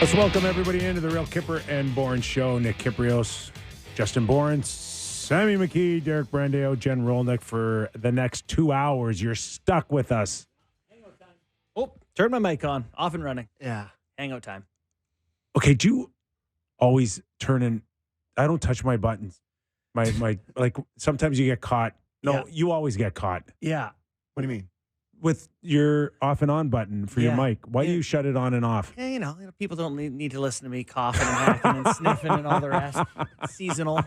Let's welcome everybody into the Real Kyper and Bourne Show. Nick Kypreos, Justin Bourne, Sammy McKee, Derek Brandeo, Jen Rolnick for the next 2 hours. You're stuck with us. Hangout time. Oh, turn my mic on. Off and running. Yeah. Hangout time. Okay, do you always turn in? I don't touch my buttons. My like sometimes you get caught. No, Yeah. you always get caught Yeah. What do you mean? with your off and on button for your Yeah. mic. Why do you shut it on and off? Yeah, people don't need to listen to me coughing and hacking and sniffing and all the rest. It's seasonal.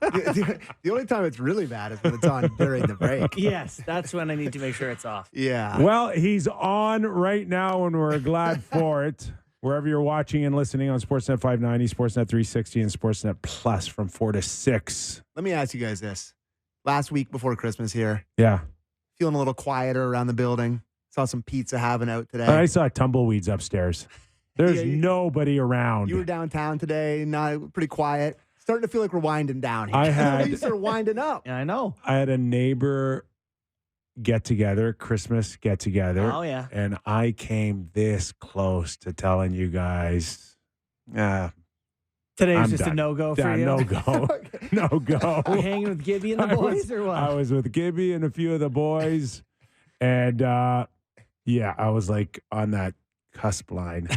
The only time it's really bad is when it's on during the break. Yes, that's when I need to make sure it's off. Yeah. Well, he's on right now, and we're glad for it. Wherever you're watching and listening on Sportsnet 590, Sportsnet 360, and Sportsnet Plus from 4 to 6. Let me ask you guys this. Last week before Christmas here, Yeah. feeling a little quieter around the building. Saw some pizza having out today. I saw tumbleweeds upstairs. There's Yeah, nobody around. You were downtown today, not pretty quiet. Starting to feel like we're winding down here. I had- We are winding up. Yeah, I know. I had a neighbor Christmas get together. Oh, yeah. And I came this close to telling you guys, Today's I'm just done. a no-go for you. no go. No go. Are you hanging with Gibby and the boys or what? I was with Gibby and a few of the boys. And yeah, I was like on that cusp line.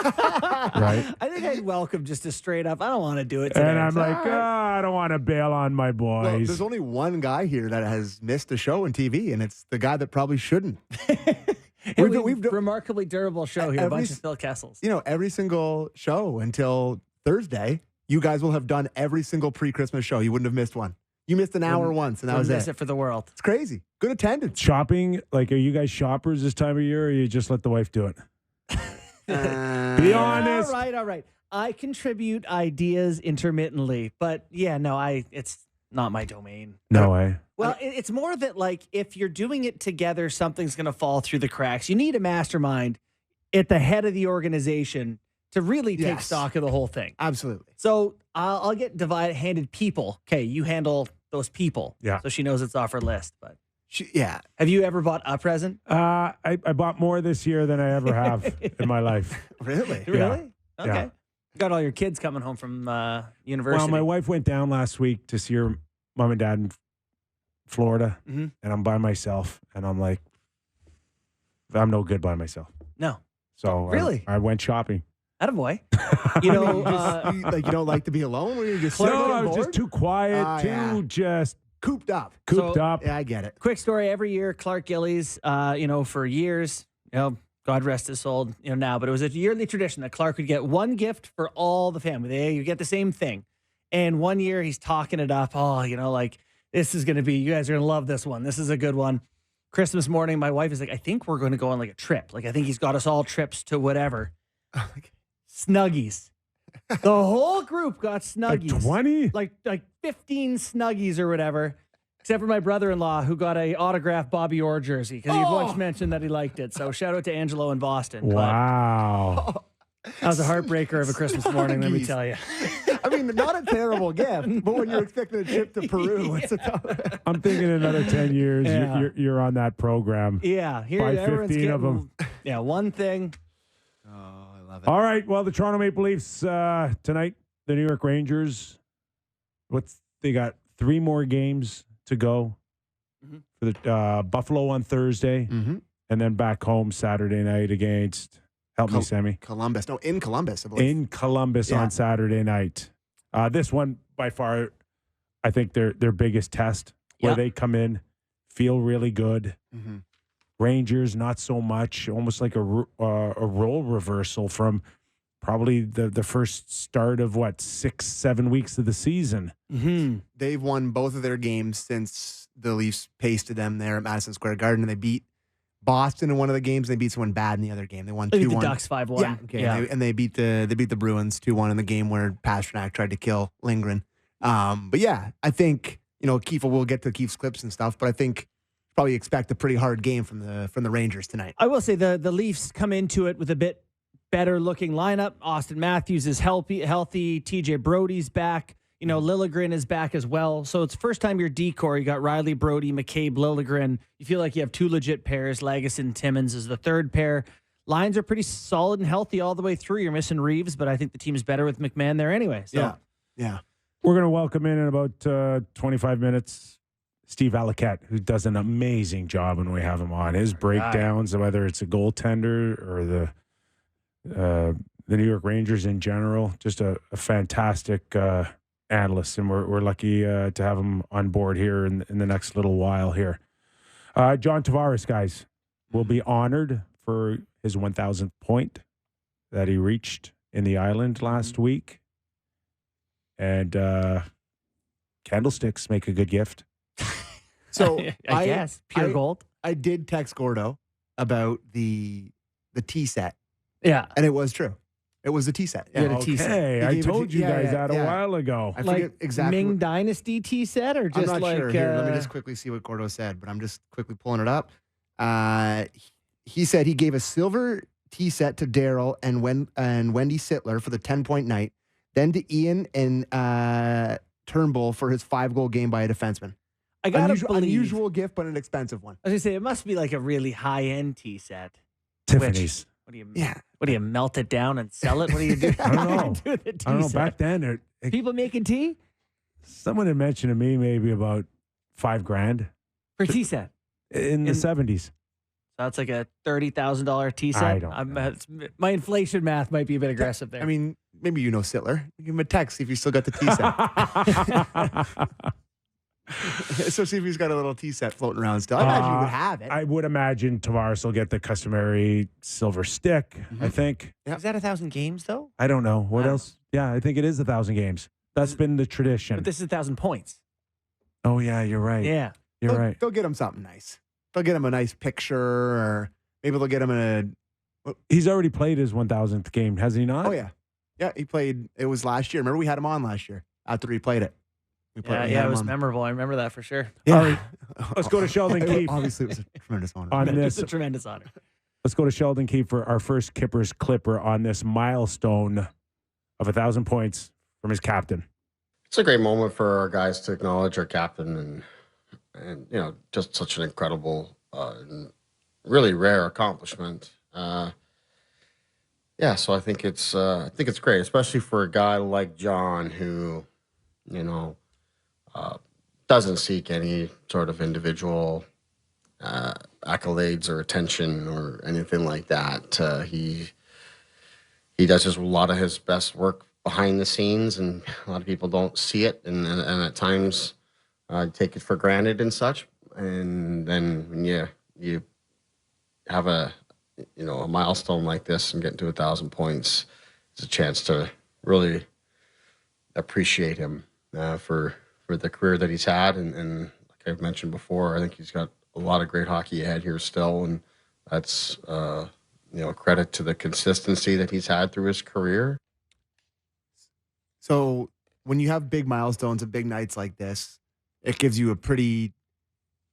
Right? I think I'd welcome just a straight up, I don't want to do it today. And I'm It's like, all right. I don't want to bail on my Well, boys. there's only one guy here that has missed a show on TV, and it's the guy that probably shouldn't. Hey, we've- we've we've- remarkably durable show here. A every bunch s- of Phil Kessels. Every single show until Thursday, you guys will have done every single pre-Christmas show. You wouldn't have missed one. You missed an hour once, and that was Wouldn't miss it. it for the world. It's crazy. Good attendance. Shopping, like, are you guys shoppers this time of year, or you just let the wife do it? Be Yeah. honest. All right. I contribute ideas intermittently, but yeah, no, it's not my domain. No way. Well, it's more that like if you're doing it together, something's going to fall through the cracks. You need a mastermind at the head of the organization to really take Yes. stock of the whole thing. Absolutely. So I'll get handed people. Okay, you handle those people. Yeah. So she knows it's off her list. But Yeah. have you ever bought a present? I bought more this year than I ever have in my life. Really? Really? Okay. Yeah. Got all your kids coming home from university. Well, my wife went down last week to see her mom and dad in Florida, Mhm. and I'm by myself, and I'm like, I'm no good by myself. No. So Really? I went shopping. Attaboy. You know, You don't like to be alone when you're just No, sitting I was just bored? too quiet, Ah, too yeah. just cooped up. cooped So- up. Yeah, I get it. quick story. Every year, Clark Gillies, for years, God rest his soul, now, but it was a yearly tradition that Clark would get one gift for all the family. You get the same thing. And one year he's talking it up. Oh, this is going to be, you guys are going to love this one. This is a good one. Christmas morning, my wife is like, I think we're going to go on like a trip. Like, I think he's got us all trips to whatever. Snuggies. The whole group got Like Snuggies. 20? Like 15 Snuggies or whatever. Except for my brother-in-law, who got a autographed Bobby Orr jersey because he once mentioned that he liked it. So shout out to Angelo in Boston. But Wow. that was a heartbreaker of a Christmas morning, let me Snuggies. tell you. I mean, not a terrible gift, but when you're expecting a trip to Peru, it's a tough. I'm thinking another 10 years, Yeah. you're on that program. Yeah, here Buy everyone's 15 of getting, yeah, one thing. Oh, I love it. All right. Well, the Toronto Maple Leafs tonight, the New York Rangers. They got 3 more games to go Mhm. for the Buffalo on Thursday, Mm-hmm. and then back home Saturday night against. Help me, Sammy. Columbus. No, in Columbus, I believe. In Columbus Yeah. on Saturday night. This one by far, I think their biggest test where Yeah. they come in, feel really good. Mm-hmm. Rangers, not so much. Almost like a role reversal from probably the first start of 6-7 weeks of the season. Mm-hmm. They've won both of their games since the Leafs pasted them there at Madison Square Garden, and they beat Boston in one of the games. They beat someone bad in the other game. They won 2-1. They beat the Ducks 5-1. Yeah, okay. And they beat the Bruins 2-1 in the game where Pasternak tried to kill Lindgren. But yeah, I think Keefe, we'll get to Keefe's clips and stuff, but I think probably expect a pretty hard game from the Rangers tonight. I will say the Leafs come into it with a bit better looking lineup. Austin Matthews is healthy. TJ Brody's back. Liljegren is back as well. So it's first time your decor. You got Riley Brody, McCabe, Liljegren. You feel like you have 2 legit pairs. Lagesson, Timmins is the third pair. lines are pretty solid and healthy all the way through. You're missing Reeves, but I think the team is better with McMahon there anyway. So. Yeah. We're going to welcome in about 25 minutes Steve Valiquette, who does an amazing job when we have him on. His breakdowns, whether it's a goaltender or the New York Rangers in general, just a fantastic analyst, and we're lucky to have him on board here in the next little while here. John Tavares, guys, will be honored for his 1,000th point that he reached in the island last week. And candlesticks make a good gift. So I guess pure gold. I did text Gordo about the tea set. Yeah. And it was true. It was a tea set. You had a tea set. Okay, I told you guys that a while ago. I forget exactly. Ming Dynasty tea set, or just I'm not like sure. Here, let me just quickly see what Gordo said, but I'm just quickly pulling it up. He said he gave a silver tea set to Daryl and Wendy Sittler for the 10-point night, then to Ian and Turnbull for his 5-goal game by a defenseman. I gotta believe. Unusual gift, but an expensive one. I was gonna say it must be like a really high-end tea set. Tiffany's. What do you melt it down and sell it? What do you do? I don't know. What do you do with the tea I don't know. set? Back then, People making tea someone had mentioned to me maybe about $5,000 for tea set. in the 70s. So that's like a $30,000 tea set. I don't know. My inflation math might be a bit aggressive there. I mean, maybe you know Sittler. Give him a text, see if you still got the tea set. Especially if he's got a little tea set floating around still. I imagine he would have it. I would imagine Tavares will get the customary silver stick, I think. Is that 1,000 games though? I don't know. What else? Yeah, I think it is 1,000 games. That's been the tradition. But this is 1,000 points. Oh, yeah, you're right. Yeah. You're right. They'll get him something nice. They'll get him a nice picture, or maybe they'll get him He's already played his 1,000th game, has he not? Oh, yeah. Yeah, he played. It was last year. Remember, we had him on last year after he played it. We It was memorable. I remember that for sure. Yeah. All right. Let's go to Sheldon Keefe. Obviously, it was a tremendous honor. On this, It's a tremendous honor. let's go to Sheldon Keefe for our first Kippers Clipper on this milestone of 1,000 points from his captain. It's a great moment for our guys to acknowledge our captain and just such an incredible and really rare accomplishment. So I think it's great, especially for a guy like John who, doesn't seek any sort of individual accolades or attention or anything like that. He does just a lot of his best work behind the scenes, and a lot of people don't see it, and at times take it for granted and such. And then when you have a milestone like this and get to 1,000 points, it's a chance to really appreciate him for the career that he's had, and like I've mentioned before, I think he's got a lot of great hockey ahead here still, and that's a credit to the consistency that he's had through his career. So when you have big milestones and big nights like this, it gives you a pretty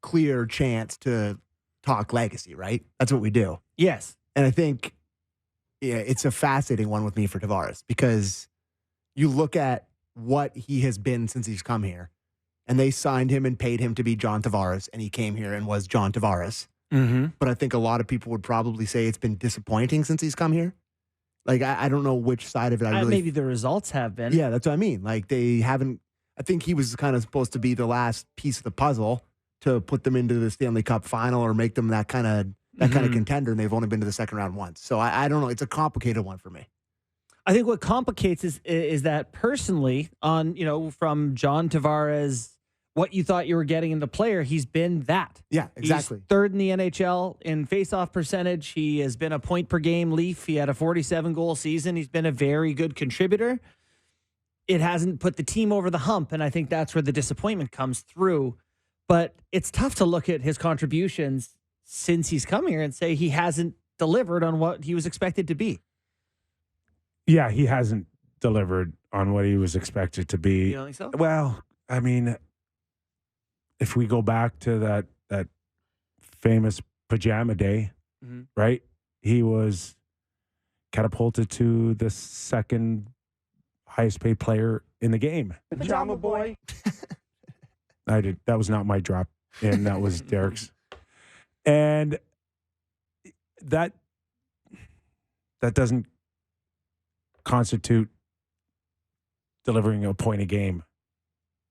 clear chance to talk legacy, right? That's what we do. Yes. And I think, it's a fascinating one with me for Tavares, because you look at what he has been since he's come here, and they signed him and paid him to be John Tavares, and he came here and was John Tavares. Mm-hmm. But I think a lot of people would probably say it's been disappointing since he's come here. Like, I don't know which side of it I really... Maybe the results have been. Yeah, that's what I mean. Like, they haven't... I think he was kind of supposed to be the last piece of the puzzle to put them into the Stanley Cup final or make them that kind of contender, and they've only been to the second round once. So I don't know. It's a complicated one for me. I think what complicates is that personally, from John Tavares, what you thought you were getting in the player, he's been that. Yeah, exactly. He's third in the NHL in faceoff percentage. He has been a point per game Leaf. He had a 47-goal season. He's been a very good contributor. It hasn't put the team over the hump, and I think that's where the disappointment comes through. But it's tough to look at his contributions since he's come here and say he hasn't delivered on what he was expected to be. Yeah, he hasn't delivered on what he was expected to be. You don't think so? Well, I mean, if we go back to that famous pajama day, right? He was catapulted to the second highest paid player in the game. Pajama boy. That was not my drop in. That was Derek's. And that that doesn't constitute delivering a point a game,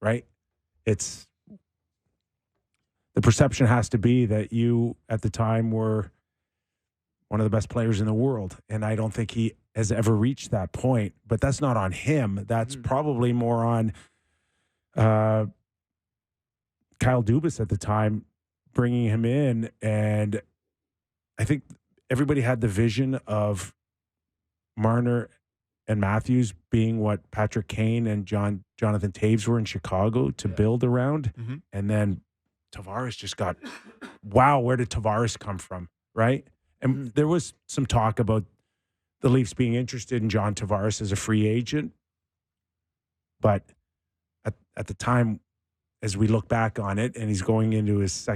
right? It's the perception has to be that you at the time were one of the best players in the world, and I don't think he has ever reached that point. But that's not on him. That's probably more on Kyle Dubas at the time, bringing him in, and I think everybody had the vision of Marner and Matthews being what Patrick Kane and Jonathan Taves were in Chicago to build around. Mm-hmm. And then Tavares just got, wow, where did Tavares come from, right? And there was some talk about the Leafs being interested in John Tavares as a free agent. But at the time, as we look back on it, and he's going into his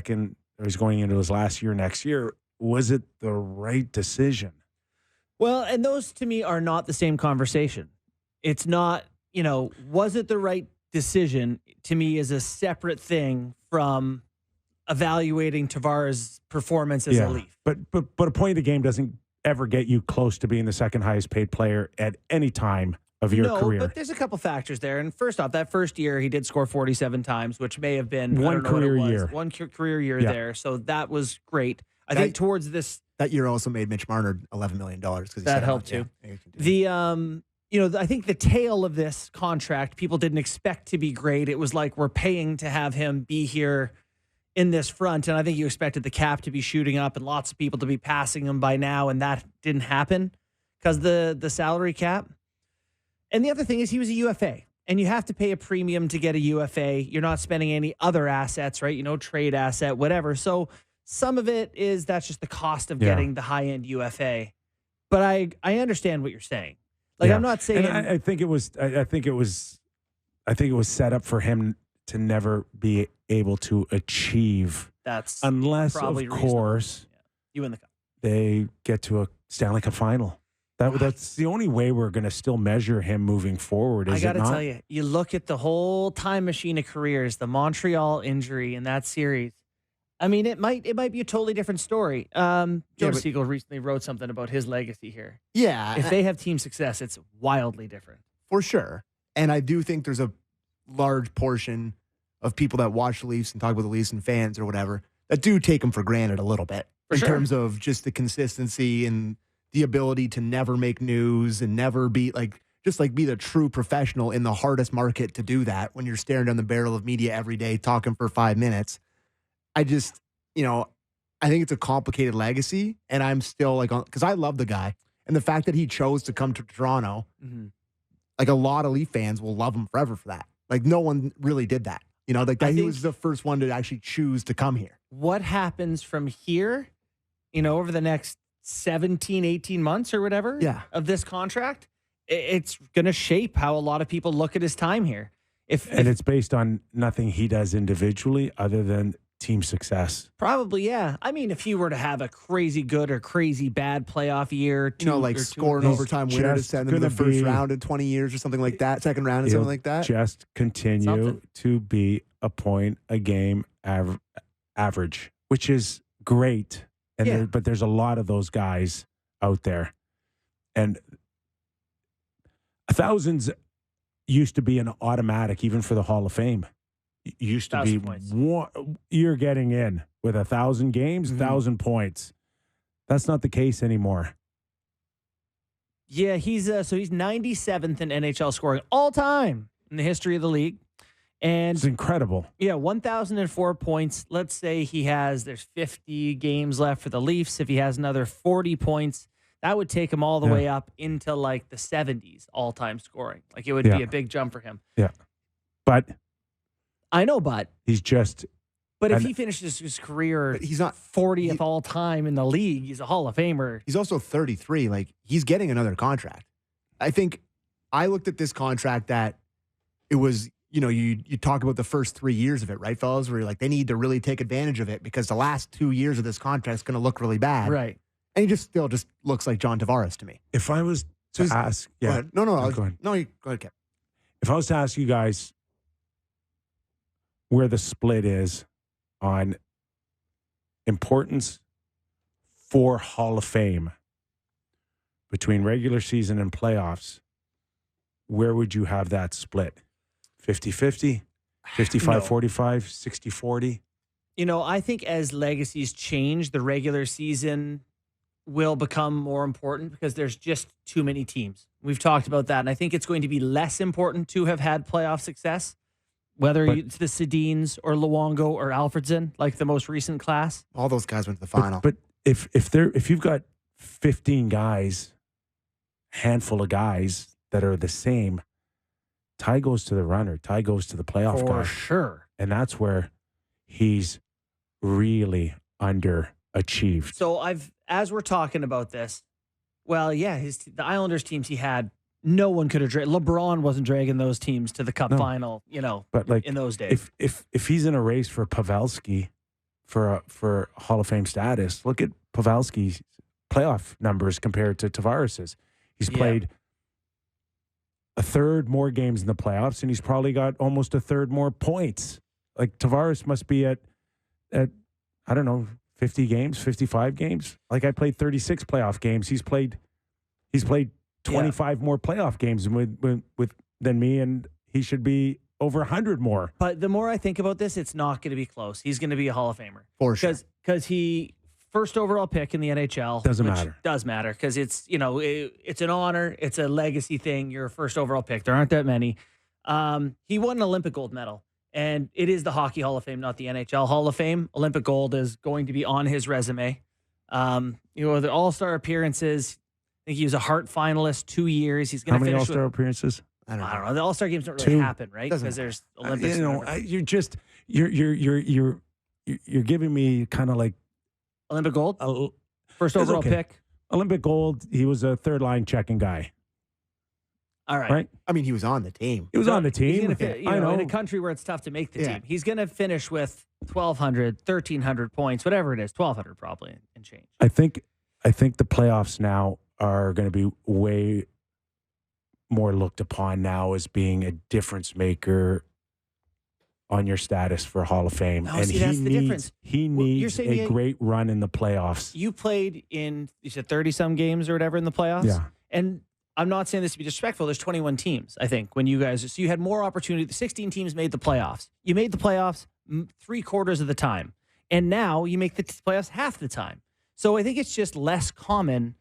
last year next year, was it the right decision? Well, and those to me are not the same conversation. It's not, was it the right decision to me is a separate thing from evaluating Tavares' performance as a Leaf. But a point of the game doesn't ever get you close to being the second highest paid player at any time of your career. But there's a couple factors there. And first off, that first year he did score 47 times, which may have been one career year. One career year there. So that was great. I think towards this, that year also made Mitch Marner $11 million because that helped too. I think the tail of this contract, people didn't expect to be great. It was like we're paying to have him be here in this front, and I think you expected the cap to be shooting up and lots of people to be passing him by now, and that didn't happen because the salary cap. And the other thing is he was a UFA, and you have to pay a premium to get a UFA. You're not spending any other assets, right? Trade asset, whatever. So some of it is that's just the cost of getting the high-end UFA. But I understand what you're saying. I'm not saying. And I think it was set up for him to never be able to achieve. That's unless, of course, you win the cup. They get to a Stanley Cup final. That's the only way we're going to still measure him moving forward. I got to tell you, you look at the whole time machine of careers, the Montreal injury in that series. I mean, it might be a totally different story. Joe Siegel recently wrote something about his legacy here. Yeah. If they have team success, it's wildly different. For sure. And I do think there's a large portion of people that watch the Leafs and talk about the Leafs and fans or whatever that do take them for granted a little bit in terms of just the consistency and the ability to never make news and never be be the true professional in the hardest market to do that when you're staring down the barrel of media every day talking for 5 minutes. I just, I think it's a complicated legacy, and I'm still because I love the guy, and the fact that he chose to come to Toronto, a lot of Leaf fans will love him forever for that. No one really did that. He was the first one to actually choose to come here. What happens from here, over the next 17, 18 months or whatever of this contract, it's going to shape how a lot of people look at his time here. And it's based on nothing he does individually other than team success. Probably, yeah. I mean, if he were to have a crazy good or crazy bad playoff year, score an overtime winner to send them to the first round in 20 years or something like that, second round and something like that. Just continue to be a point a game average, which is great. And but there's a lot of those guys out there. And thousands used to be an automatic, even for the Hall of Fame. Used to be you're getting in with 1,000 games, 1,000 points. That's not the case anymore. Yeah, he's 97th in NHL scoring all time in the history of the league. And it's incredible. Yeah, 1,004 points. Let's say there's 50 games left for the Leafs. If he has another 40 points, that would take him all the way up into the 70s all-time scoring. It would be a big jump for him. Yeah. But I know, but he's just. But if he finishes his career, he's not 40th all time in the league. He's a Hall of Famer. He's also 33. He's getting another contract. I think I looked at this contract that it was, you talk about the first 3 years of it, right, fellas? Where you're they need to really take advantage of it because the last 2 years of this contract is going to look really bad. Right. And he still looks like John Tavares to me. If I was to ask, go ahead. No, go ahead. No, go ahead, Kev. If I was to ask you guys where the split is on importance for Hall of Fame, between regular season and playoffs, where would you have that split? 50-50, 55-45, 60-40? You know, I think as legacies change, the regular season will become more important because there's just too many teams. We've talked about that, and I think it's going to be less important to have had playoff success, whether it's the Sedins or Luongo or Alfredson, like the most recent class. All those guys went to the final. But if you've got 15 guys, handful of guys that are the same, Ty goes to the runner. Ty goes to the playoff guy. For sure. And that's where he's really underachieved. So as we're talking about this, well, yeah, the Islanders teams he had, no one could have dragged. LeBron wasn't dragging those teams to the Cup final, but like in those days. If he's in a race for Pavelski for Hall of Fame status, look at Pavelski's playoff numbers compared to Tavares's. He's played a third more games in the playoffs, and he's probably got almost a third more points. Like Tavares must be at I don't know, 50 games, 55 games. Like I played 36 playoff games. He's played 25 more playoff games than me, and he should be over 100 more. But the more I think about this, it's not going to be close. He's going to be a Hall of Famer. For sure. Because he first overall pick in the NHL. Doesn't matter. Does matter because it's, it's an honor. It's a legacy thing. You're a first overall pick. There aren't that many. He won an Olympic gold medal. And it is the Hockey Hall of Fame, not the NHL Hall of Fame. Olympic gold is going to be on his resume. The All-Star appearances. I think he was a Hart finalist 2 years. He's going to finish. How many All-Star appearances? I don't know. The All-Star games don't really happen, right? Because there's Olympics. You're giving me kind of like Olympic gold, first overall pick. Olympic gold. He was a third line checking guy. All right. I mean, he was on the team. He was on the team. I know. In a country where it's tough to make the team, he's going to finish with 1,200, 1,300 points, whatever it is, 1,200 probably and change. I think the playoffs now are going to be way more looked upon now as being a difference maker on your status for Hall of Fame. No, and that's the difference. He needs a great run in the playoffs. You played in, you said 30-some games or whatever in the playoffs? Yeah. And I'm not saying this to be disrespectful. There's 21 teams, I think, when you guys, so you had more opportunity. The 16 teams made the playoffs. You made the playoffs 3/4 of the time. And now you make the playoffs half the time. So I think it's just less common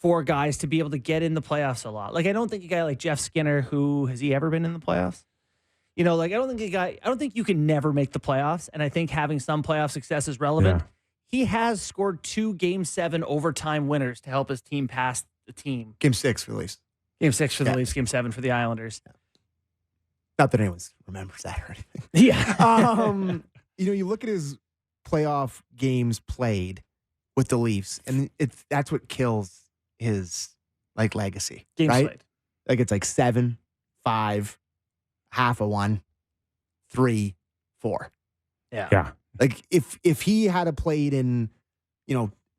for guys to be able to get in the playoffs a lot. Like, I don't think a guy like Jeff Skinner, has he ever been in the playoffs? I don't think you can never make the playoffs. And I think having some playoff success is relevant. Yeah. He has scored 2 Game 7 overtime winners to help his team pass the team. Game 6 for the Leafs. Game 6 for the Leafs, Game 7 for the Islanders. Yeah. Not that anyone remembers that or anything. Yeah. You look at his playoff games played with the Leafs, and that's what kills his legacy. Games right? played. Like it's like 7, 5, half a 1, 3, 4. Yeah. Yeah. Like if he had played in,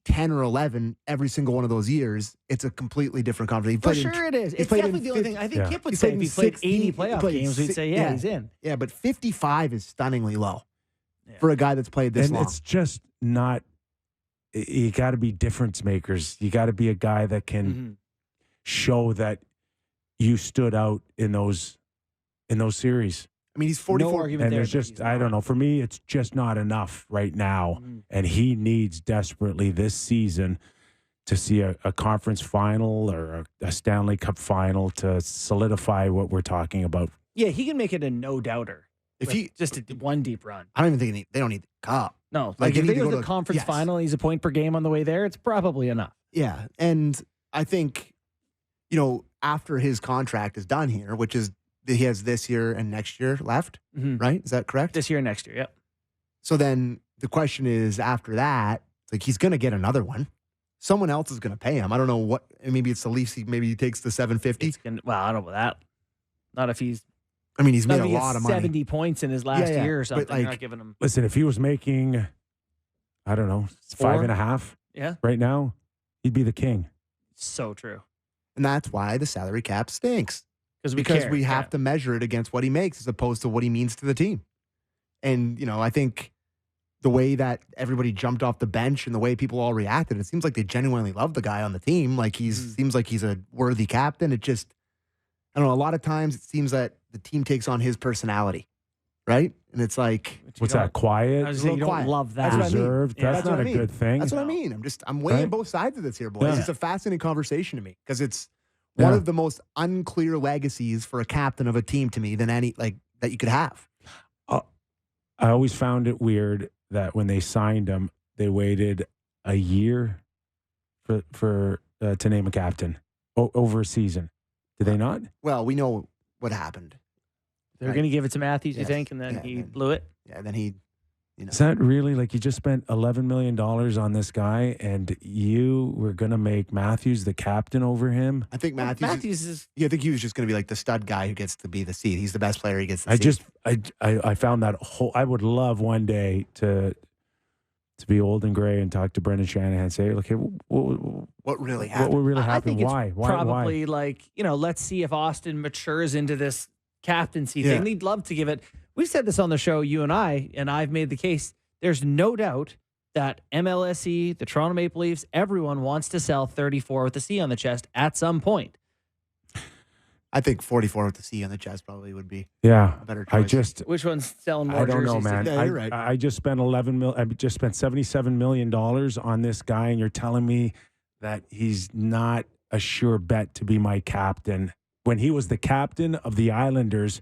10 or 11 every single one of those years, it's a completely different conversation. For sure it is. It's definitely the only thing. I think Kip would say if he played 80 playoff games, we'd say, he's in. Yeah, but 55 is stunningly low for a guy that's played this long. And it's just not, you got to be difference makers. You got to be a guy that can show that you stood out in those series. I mean, he's 44. No argument and there. there's just, I don't know. For me, it's just not enough right now. And he needs desperately this season to see a conference final or a Stanley Cup final to solidify what we're talking about. Yeah, he can make it a no-doubter. If he just one deep run. I don't even think they don't need the cup. No, if they go to the conference final and he's a point per game on the way there, it's probably enough. Yeah, and I think, after his contract is done here, which is he has this year and next year left, right? Is that correct? This year and next year, yep. So then the question is, after that, it's like he's going to get another one. Someone else is going to pay him. I don't know what. Maybe it's the Leafs. Maybe he takes the $750. I don't know about that. Not if he's. I mean, he's made a lot of money. 70 points in his last year or something. They're not giving him. Listen, if he was making, I don't know, 5.5 right now, he'd be the king. So true. And that's why the salary cap stinks. Because we have to measure it against what he makes as opposed to what he means to the team. And, I think the way that everybody jumped off the bench and the way people all reacted, it seems like they genuinely love the guy on the team. Like seems like he's a worthy captain. It just, I don't know. A lot of times it seems that the team takes on his personality, right? And it's like, what's that? Quiet, I was saying, you don't love that. That's what I mean. reserved. Yeah, That's what not I a mean. good thing. That's what I mean. I'm weighing Right? both sides of this here, boys. Yeah. It's a fascinating conversation to me because it's one Yeah. of the most unclear legacies for a captain of a team to me than any that you could have. I always found it weird that when they signed him, they waited a year for to name a captain over a season. Did they not? Well, we know what happened. They're Right. going to give it to Matthews, you Yes. think, and then Yeah, he and then- blew it. Yeah, then he, Is that really like you just spent $11 million on this guy and you were going to make Matthews the captain over him? I think Matthews is I think he was just going to be like the stud guy who gets to be the seat. He's the best player. He gets the I seat. just I found that whole. I would love one day to be old and gray and talk to Brendan Shanahan and say, "Look, what really what happened? would really I happen? think it's Why? probably like, let's see if Austin matures into this captaincy Yeah. thing. They'd love to give it. We've said this on the show, you and I've made the case. There's no doubt that MLSE, the Toronto Maple Leafs, everyone wants to sell 34 with the C on the chest at some point. I think 44 with the C on the chest probably would be Yeah, a better choice. I just Which one's selling more I don't know, jerseys? man. Yeah, you're right. I just spent I just spent $77 million on this guy, and you're telling me that he's not a sure bet to be my captain when he was the captain of the Islanders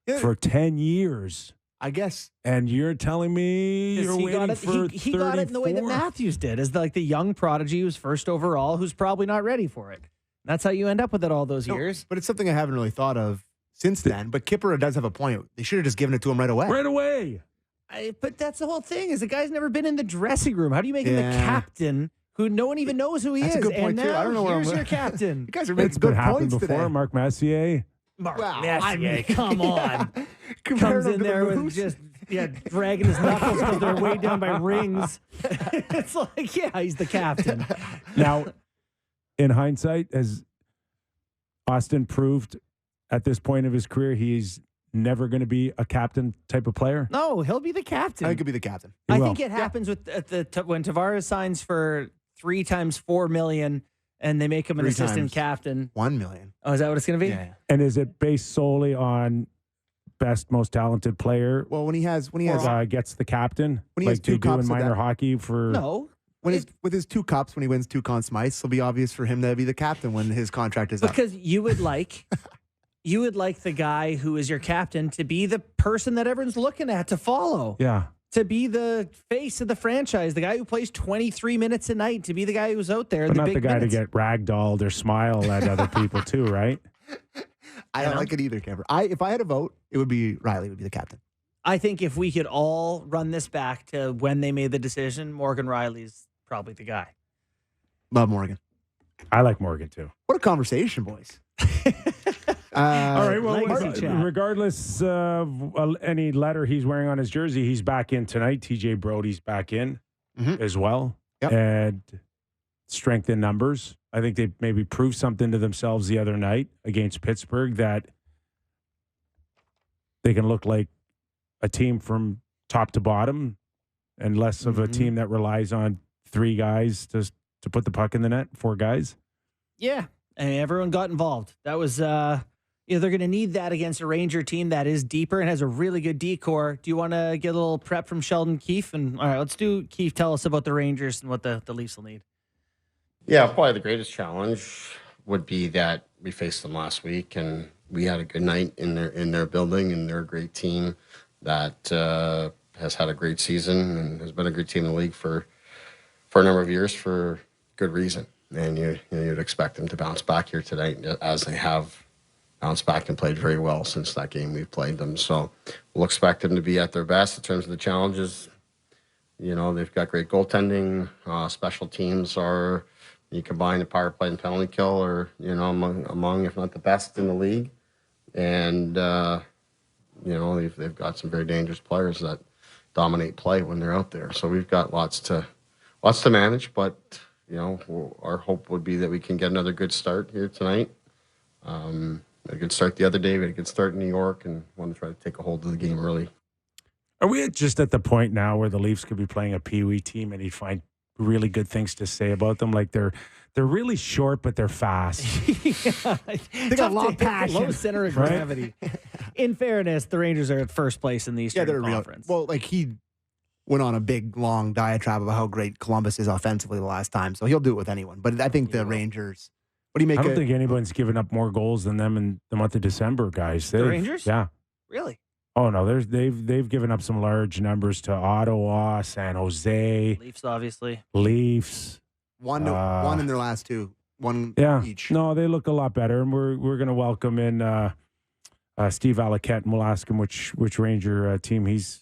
Yeah. for 10 years. I guess. And you're telling me you're he waiting got it, for he got it in the way that 34? Matthews did, as like the young prodigy who's first overall, who's probably not ready for it. That's how you end up with it all those No, years. but it's something I haven't really thought of since then. But Kyper does have a point. They should have just given it to him right away. Right away. But that's the whole thing, is the guy's never been in the dressing room. How do you make him the Yeah. captain who no one even knows who he That's a is? good point, and too. now I don't know where here's I'm- your captain. You guys are making It's been good happened points before. today. Mark Messier. Mark Well, Messier, come on. Comparing Comes him in to the there with Moose. just dragging his knuckles because they're weighed down by rings. It's like, yeah, he's the captain. Now, in hindsight, has Austin proved at this point of his career he's never going to be a captain type of player? No, he'll be the captain. I think he'll be the captain. I He think will. it happens with when Tavares signs for 3 times $4 million and they make him an 3 assistant times. captain. 1 million. Oh, is that what it's going to be? Yeah. And is it based solely on best, most talented player Well, when he has gets the captain? When he has like two they do in cups of minor that- hockey for No, with his 2 cups, when he wins 2 Conn Smythes, it'll be obvious for him to be the captain when his contract is up. because you would like the guy who is your captain to be the person that everyone's looking at to follow. yeah. To be the face of the franchise, the guy who plays 23 minutes a night, to be the guy who's out there in But the not big the guy minutes. to get ragdolled or smile at other people too, right? I don't like it either, Camper. If I had a vote, it would be Riley would be the captain. I think if we could all run this back to when they made the decision, Morgan Riley's probably the guy. Love Morgan. I like Morgan too. What a conversation, boys. All right. Well, legacy chat. regardless of any letter he's wearing on his jersey, he's back in tonight. TJ Brody's back in Mhm. as well. Yep. And strength in numbers. I think they maybe proved something to themselves the other night against Pittsburgh that they can look like a team from top to bottom and less of a Mhm. team that relies on 3 guys to put the puck in the net, 4 guys. Yeah, and everyone got involved. That was, they're going to need that against a Ranger team that is deeper and has a really good decor. Do you want to get a little prep from Sheldon Keefe? And all right, let's do Keefe. Tell us about the Rangers and what the Leafs will need. Yeah, probably the greatest challenge would be that we faced them last week, and we had a good night in their building, and they're a great team that has had a great season and has been a good team in the league for a number of years for good reason. And you'd expect them to bounce back here tonight, as they have bounced back and played very well since that game we played them. So we'll expect them to be at their best in terms of the challenges. They've got great goaltending. Special teams are, you combine the power play and penalty kill, or among if not the best in the league. And they've got some very dangerous players that dominate play when they're out there. So we've got lots to manage, but our hope would be that we can get another good start here tonight. A good start the other day. We had a good start in New York, and want to try to take a hold of the game early. Are we just at the point now where the Leafs could be playing a Pee Wee team and he'd find really good things to say about them? Like they're really short, but they're fast. They got a lot of passion. Low center of gravity. In fairness, the Rangers are at first place in the Eastern Conference. Well, like he went on a big, long diatribe about how great Columbus is offensively the last time, so he'll do it with anyone. But I think the Rangers. What do you make? I don't think anyone's given up more goals than them in the month of December, guys. The Rangers? Yeah. Really? Oh no, they've given up some large numbers to Ottawa, San Jose, Leafs, obviously. Leafs. One in their last two. One each. No, they look a lot better, and we're going to welcome in Steve Valiquette, and we'll ask him which Ranger team he's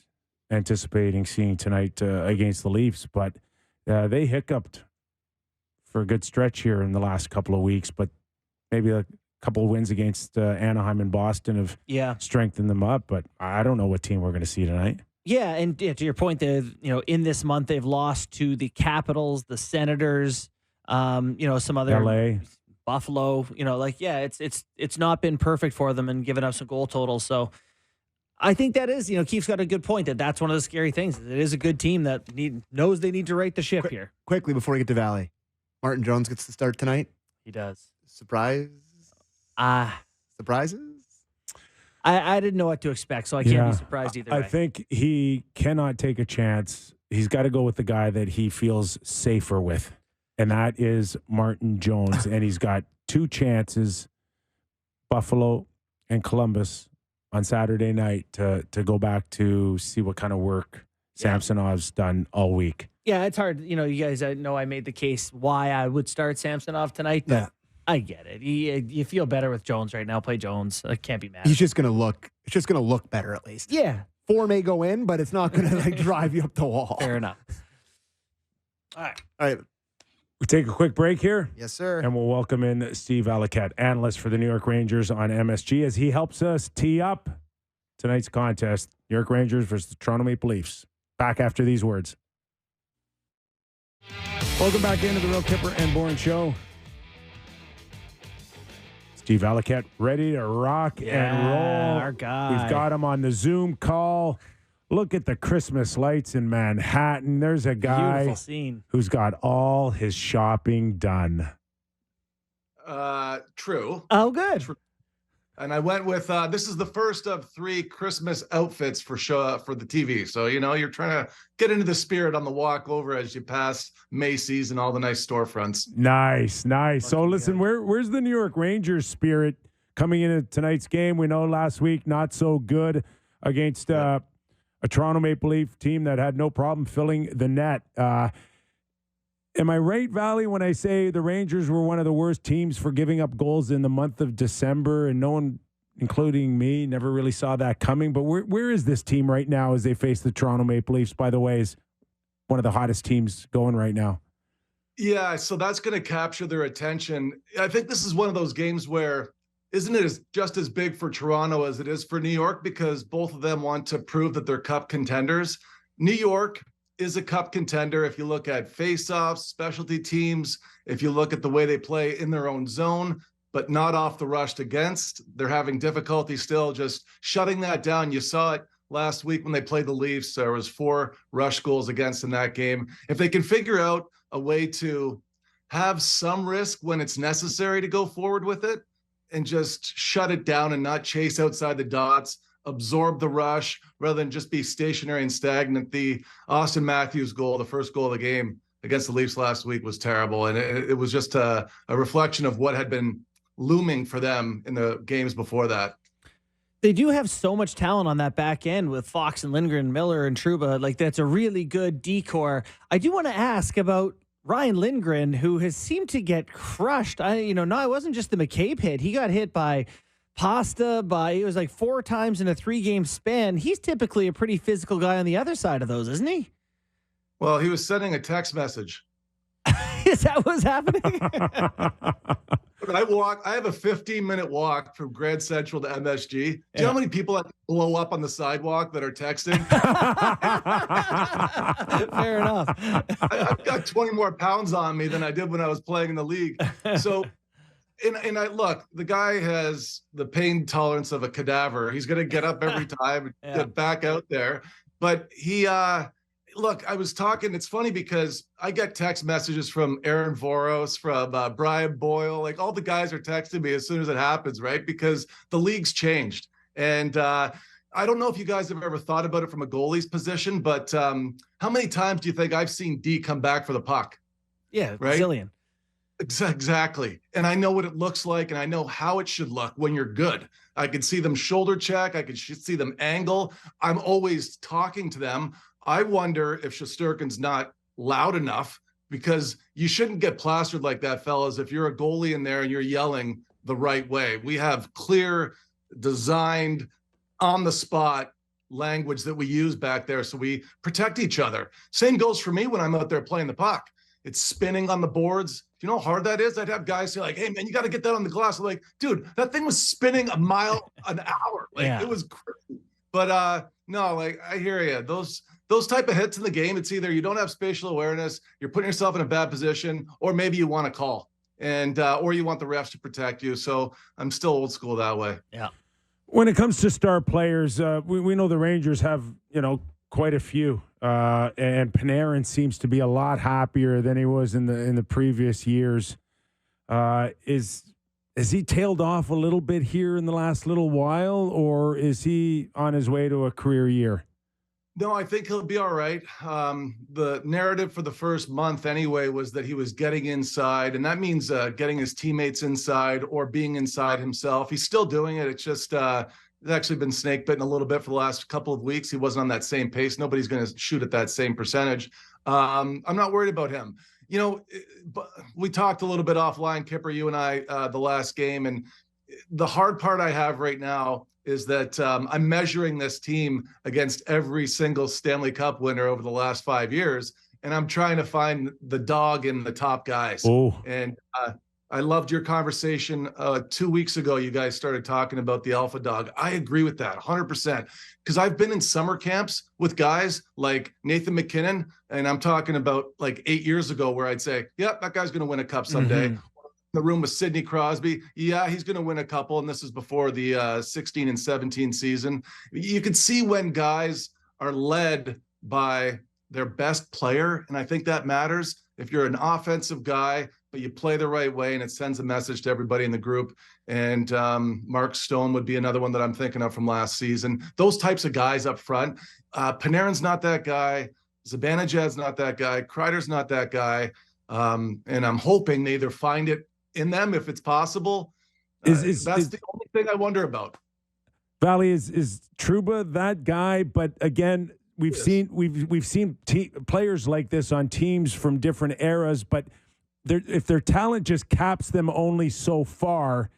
anticipating seeing tonight against the Leafs. But they hiccuped for a good stretch here in the last couple of weeks, but maybe a couple of wins against Anaheim and Boston have strengthened them up. But I don't know what team we're going to see tonight. Yeah, and to your point, in this month they've lost to the Capitals, the Senators, some other LA, Buffalo. It's not been perfect for them and given up some goal totals. So I think that is, Keith's got a good point that's one of the scary things. It is a good team that knows they need to right the ship here. Quickly before we get to Valley, Martin Jones gets to start tonight. He does. Surprise? Surprises? I didn't know what to expect, so I can't be surprised either way. I think he cannot take a chance. He's got to go with the guy that he feels safer with, and that is Martin Jones. And he's got two chances, Buffalo and Columbus, on Saturday night to go back to see what kind of work Samsonov's done all week. Yeah, it's hard. You guys, I know I made the case why I would start Samsonov tonight, but I get it. You feel better with Jones right now. Play Jones. I can't be mad. He's just going to look. It's just going to look better at least. Yeah. 4 may go in, but it's not going to drive you up the wall. Fair enough. All right. We take a quick break here. Yes, sir. And we'll welcome in Steve Valiquette, analyst for the New York Rangers on MSG, as he helps us tee up tonight's contest, New York Rangers versus the Toronto Maple Leafs. Back after these words. Welcome back into the Real Kyper and Bourne Show. Steve Valiquette ready to rock and roll. Our guy. We've got him on the Zoom call. Look at the Christmas lights in Manhattan. There's a guy Beautiful scene. Who's got all his shopping done. True. Oh, good. True. And I went with this is the first of 3 Christmas outfits for the TV. So, you're trying to get into the spirit on the walk over as you pass Macy's and all the nice storefronts. Nice. So listen, where's the New York Rangers spirit coming into tonight's game? We know last week not so good against a Toronto Maple Leaf team that had no problem filling the net. Am I right, Valley, when I say the Rangers were one of the worst teams for giving up goals in the month of December, and no one, including me, never really saw that coming? But where is this team right now as they face the Toronto Maple Leafs, by the way, is one of the hottest teams going right now? Yeah, so that's going to capture their attention. I think this is one of those games where, isn't it just as big for Toronto as it is for New York, because both of them want to prove that they're cup contenders. New York is a cup contender if you look at face-offs, specialty teams, if you look at the way they play in their own zone, but not off the rushed against. They're having difficulty still just shutting that down. You saw it last week when they played the Leafs. There was 4 rush goals against in that game. If they can figure out a way to have some risk when it's necessary to go forward with it and just shut it down and not chase outside the dots, absorb the rush rather than just be stationary and stagnant. The Austin Matthews goal, the first goal of the game against the Leafs last week, was terrible. And it was just a reflection of what had been looming for them in the games before that. They do have so much talent on that back end with Fox and Lindgren, Miller and Trouba. Like, that's a really good decor. I do want to ask about Ryan Lindgren, who has seemed to get crushed. It wasn't just the McCabe hit. He got hit by Pasta it was like 4 times in a 3-game span. He's typically a pretty physical guy on the other side of those, isn't he? Well, he was sending a text message. Is that what's happening? I have a 15-minute walk from Grand Central to MSG. Do you know how many people that blow up on the sidewalk that are texting? Fair enough. I've got 20 more pounds on me than I did when I was playing in the league. So, and I look, the guy has the pain tolerance of a cadaver. He's going to get up every time and get back out there. But he, look, I was talking. It's funny because I get text messages from Aaron Voros, from Brian Boyle. Like all the guys are texting me as soon as it happens, right? Because the league's changed. And I don't know if you guys have ever thought about it from a goalie's position, but how many times do you think I've seen D come back for the puck? Yeah, right? zillion. Exactly. And I know what it looks like, and I know how it should look when you're good. I can see them shoulder check. I can see them angle. I'm always talking to them. I wonder if Shesterkin's not loud enough, because you shouldn't get plastered like that, fellas, if you're a goalie in there and you're yelling the right way. We have clear, designed, on the spot language that we use back there, so we protect each other. Same goes for me when I'm out there playing the puck. It's spinning on the boards. Do you know how hard that is? I'd have guys say like, hey man, you got to get that on the glass. I'm like, dude, that thing was spinning a mile an hour. Like It was crazy. But no, like I hear you. Those type of hits in the game, it's either you don't have spatial awareness, you're putting yourself in a bad position, or maybe you want to call and or you want the refs to protect you. So I'm still old school that way. Yeah. When it comes to star players, we know the Rangers have, quite a few. And Panarin seems to be a lot happier than he was in the previous years. Has he tailed off a little bit here in the last little while, or is he on his way to a career year? No, I think he'll be all right. The narrative for the first month anyway was that he was getting inside, and that means getting his teammates inside or being inside himself. He's still doing it. It's just he's actually been snake bitten a little bit for the last couple of weeks. He wasn't on that same pace. Nobody's going to shoot at that same percentage. I'm not worried about him. But we talked a little bit offline, Kyper, you and I, the last game, and the hard part I have right now is that I'm measuring this team against every single Stanley Cup winner over the last 5 years, and I'm trying to find the dog in the top guys. Oh. And I loved your conversation 2 weeks ago. You guys started talking about the alpha dog. I agree with that 100%, because I've been in summer camps with guys like Nathan McKinnon, and I'm talking about like 8 years ago, where I'd say, yep, that guy's going to win a cup someday. Mm-hmm. The room with Sidney Crosby. Yeah, he's going to win a couple. And this is before the 16 and 17 season. You can see when guys are led by their best player. And I think that matters. If you're an offensive guy, but you play the right way, and it sends a message to everybody in the group. And Mark Stone would be another one that I'm thinking of from last season. Those types of guys up front. Panarin's not that guy. Zibanejad's not that guy. Kreider's not that guy. And I'm hoping they either find it in them, if it's possible. That's the only thing I wonder about. Valley, is Trouba that guy? But again, we've seen players like this on teams from different eras, but if their talent just caps them only so far,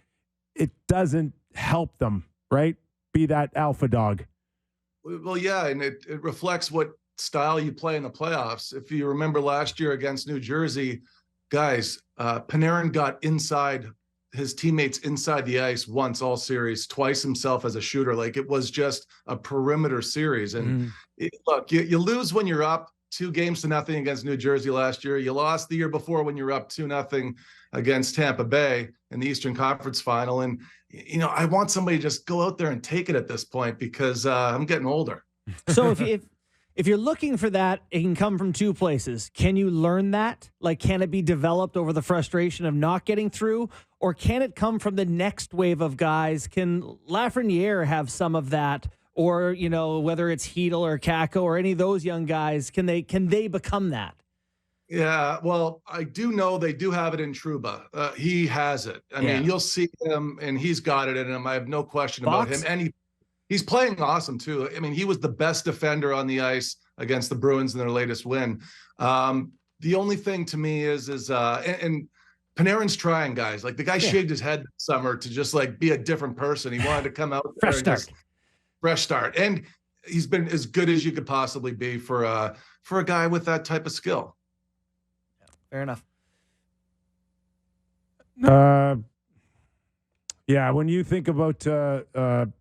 it doesn't help them, right? Be that alpha dog. Well, yeah, and it reflects what style you play in the playoffs. If you remember last year against New Jersey, guys, Panarin got inside his teammates inside the ice once all series, twice himself as a shooter. Like it was just a perimeter series. And look, you lose when you're up 2-0 against New Jersey last year. You lost the year before when you're up 2-0 against Tampa Bay in the Eastern Conference Final. And, I want somebody to just go out there and take it at this point, because I'm getting older. So if you're looking for that, it can come from two places. Can you learn that? Like, can it be developed over the frustration of not getting through? Or can it come from the next wave of guys? Can Lafreniere have some of that? Or, whether it's Hedl or Kakko or any of those young guys, can they become that? Yeah, well, I do know they do have it in Trouba. He has it. I mean, you'll see him, and he's got it in him. I have no question about him. And he's playing awesome, too. I mean, he was the best defender on the ice against the Bruins in their latest win. The only thing to me is and Panarin's trying, guys. Like, the guy shaved his head this summer to just, like, be a different person. He wanted to come out there fresh start. And he's been as good as you could possibly be for a guy with that type of skill. Fair enough. Yeah, when you think about the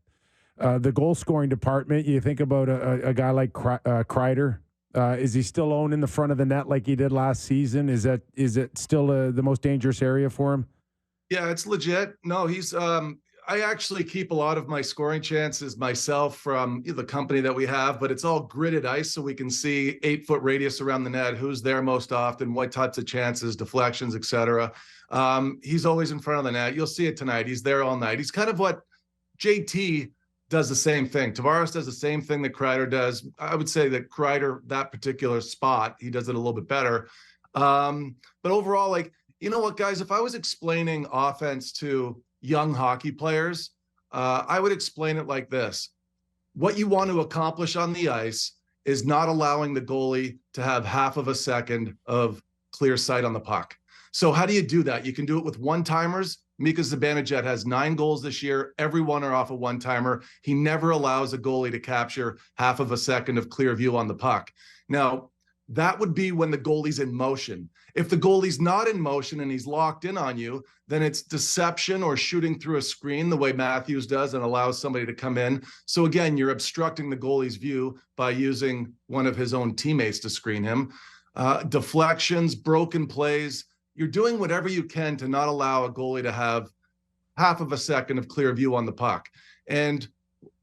goal scoring department, you think about a guy like Kreider. Is he still owning the front of the net like he did last season? Is it still the most dangerous area for him? Yeah, it's legit. No, he's I actually keep a lot of my scoring chances myself from the company that we have, but it's all gridded ice, so we can see 8-foot radius around the net, who's there most often, what types of chances, deflections, etc. He's always in front of the net. You'll see it tonight. He's there all night. He's kind of what JT does, the same thing. Tavares does the same thing that Kreider does. I would say that Kreider, that particular spot, he does it a little bit better. But overall, like, you know what, guys, if I was explaining offense to young hockey players, I would explain it like this. What you want to accomplish on the ice is not allowing the goalie to have half of a second of clear sight on the puck. So how do you do that? You can do it with one-timers. Mika Zibanejad has 9 goals this year. Every one are off a one-timer. He never allows a goalie to capture half of a second of clear view on the puck. Now, that would be when the goalie's in motion. If the goalie's not in motion and he's locked in on you, then it's deception or shooting through a screen the way Matthews does and allows somebody to come in. So again, you're obstructing the goalie's view by using one of his own teammates to screen him. Deflections, broken plays, you're doing whatever you can to not allow a goalie to have half of a second of clear view on the puck. And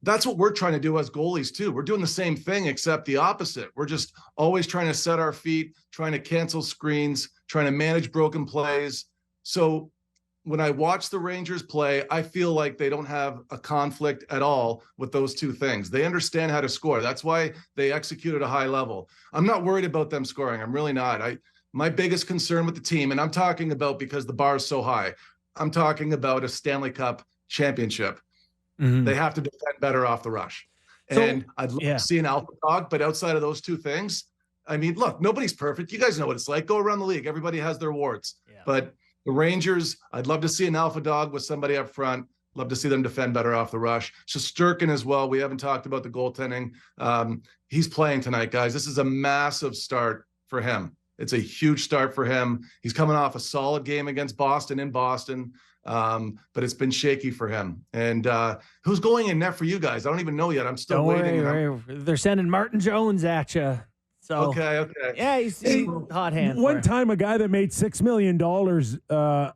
that's what we're trying to do as goalies too. We're doing the same thing, except the opposite. We're just always trying to set our feet, trying to cancel screens, trying to manage broken plays. So when I watch the Rangers play, I feel like they don't have a conflict at all with those two things. They understand how to score. That's why they execute at a high level. I'm not worried about them scoring. I'm really not. My biggest concern with the team, and I'm talking about because the bar is so high, I'm talking about a Stanley Cup championship. Mm-hmm. They have to defend better off the rush. And I'd love to see an alpha dog, but outside of those two things, I mean, look, nobody's perfect. You guys know what it's like. Go around the league. Everybody has their warts. Yeah. But the Rangers, I'd love to see an alpha dog with somebody up front. Love to see them defend better off the rush. Shesterkin as well. We haven't talked about the goaltending. He's playing tonight, guys. This is a massive start for him. It's a huge start for him. He's coming off a solid game against Boston in Boston, but it's been shaky for him. And who's going in net for you guys? I don't even know yet. I'm still waiting. They're sending Martin Jones at you. So okay. Yeah, he's hot hand. One time, a guy that made $6 million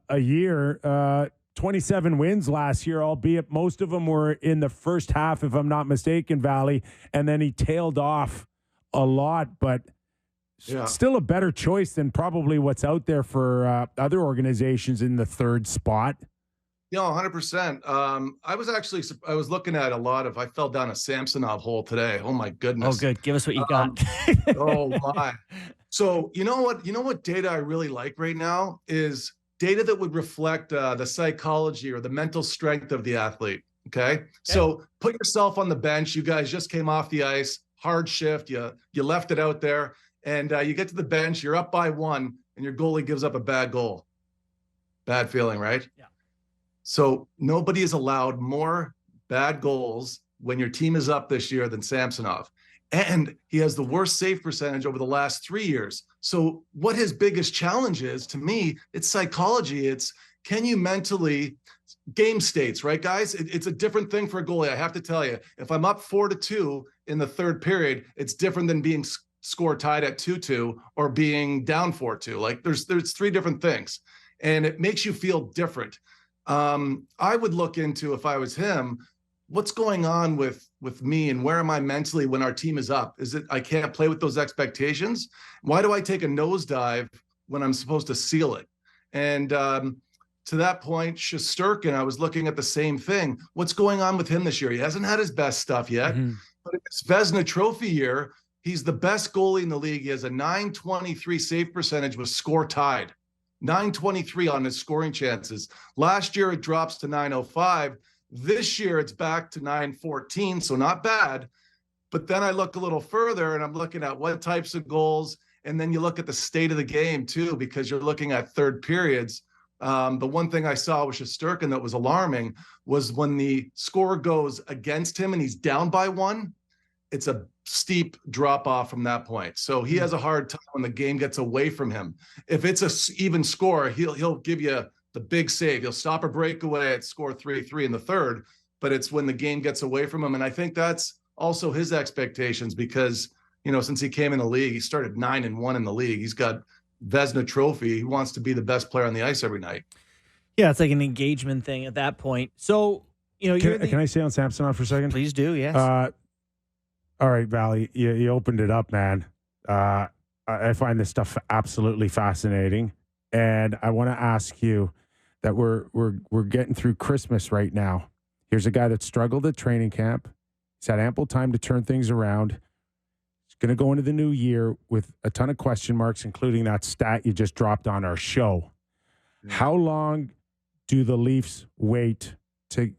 a year, 27 wins last year, albeit most of them were in the first half, if I'm not mistaken, Valley, and then he tailed off a lot, but still a better choice than probably what's out there for other organizations in the third spot. Yeah, 100%. I was looking at I fell down a Samsonov hole today. Oh my goodness. Oh, good. Give us what you got. Oh my. So you know what data I really like right now is data that would reflect the psychology or the mental strength of the athlete. Okay. So put yourself on the bench. You guys just came off the ice, hard shift. You left it out there. And you get to the bench, you're up by 1, and your goalie gives up a bad goal. Bad feeling, right? Yeah. So nobody is allowed more bad goals when your team is up this year than Samsonov. And he has the worst save percentage over the last 3 years. So what his biggest challenge is, to me, it's psychology. It's, can you mentally, game states, right, guys? It's a different thing for a goalie. I have to tell you, if I'm up 4-2 in the third period, it's different than being score tied at 2-2 or being down 4-2. Like there's 3 different things, and it makes you feel different. I would look into, if I was him, what's going on with me and where am I mentally when our team is up? Is it I can't play with those expectations? Why do I take a nosedive when I'm supposed to seal it? And to that point, Shesterkin, I was looking at the same thing. What's going on with him this year? He hasn't had his best stuff yet, but it's Vezina Trophy year. He's the best goalie in the league. He has a .923 save percentage with score tied. .923 on his scoring chances. Last year, it drops to .905. This year, it's back to .914, so not bad. But then I look a little further, and I'm looking at what types of goals, and then you look at the state of the game, too, because you're looking at third periods. The one thing I saw with Shesterkin that was alarming was when the score goes against him and he's down by 1, it's a steep drop off from that point. So he has a hard time when the game gets away from him. If it's a even score, he'll give you the big save. He'll stop a breakaway at score 3-3 in the third, but it's when the game gets away from him. And I think that's also his expectations because, since he came in the league, he started 9-1 in the league. He's got Vezina Trophy. He wants to be the best player on the ice every night. Yeah, it's like an engagement thing at that point. So Can I say on Samsonov for a second? Please do, yes. All right, Valley, you opened it up, man. I find this stuff absolutely fascinating, and I want to ask you that we're getting through Christmas right now. Here's a guy that struggled at training camp. He's had ample time to turn things around. He's going to go into the new year with a ton of question marks, including that stat you just dropped on our show. How long do the Leafs wait to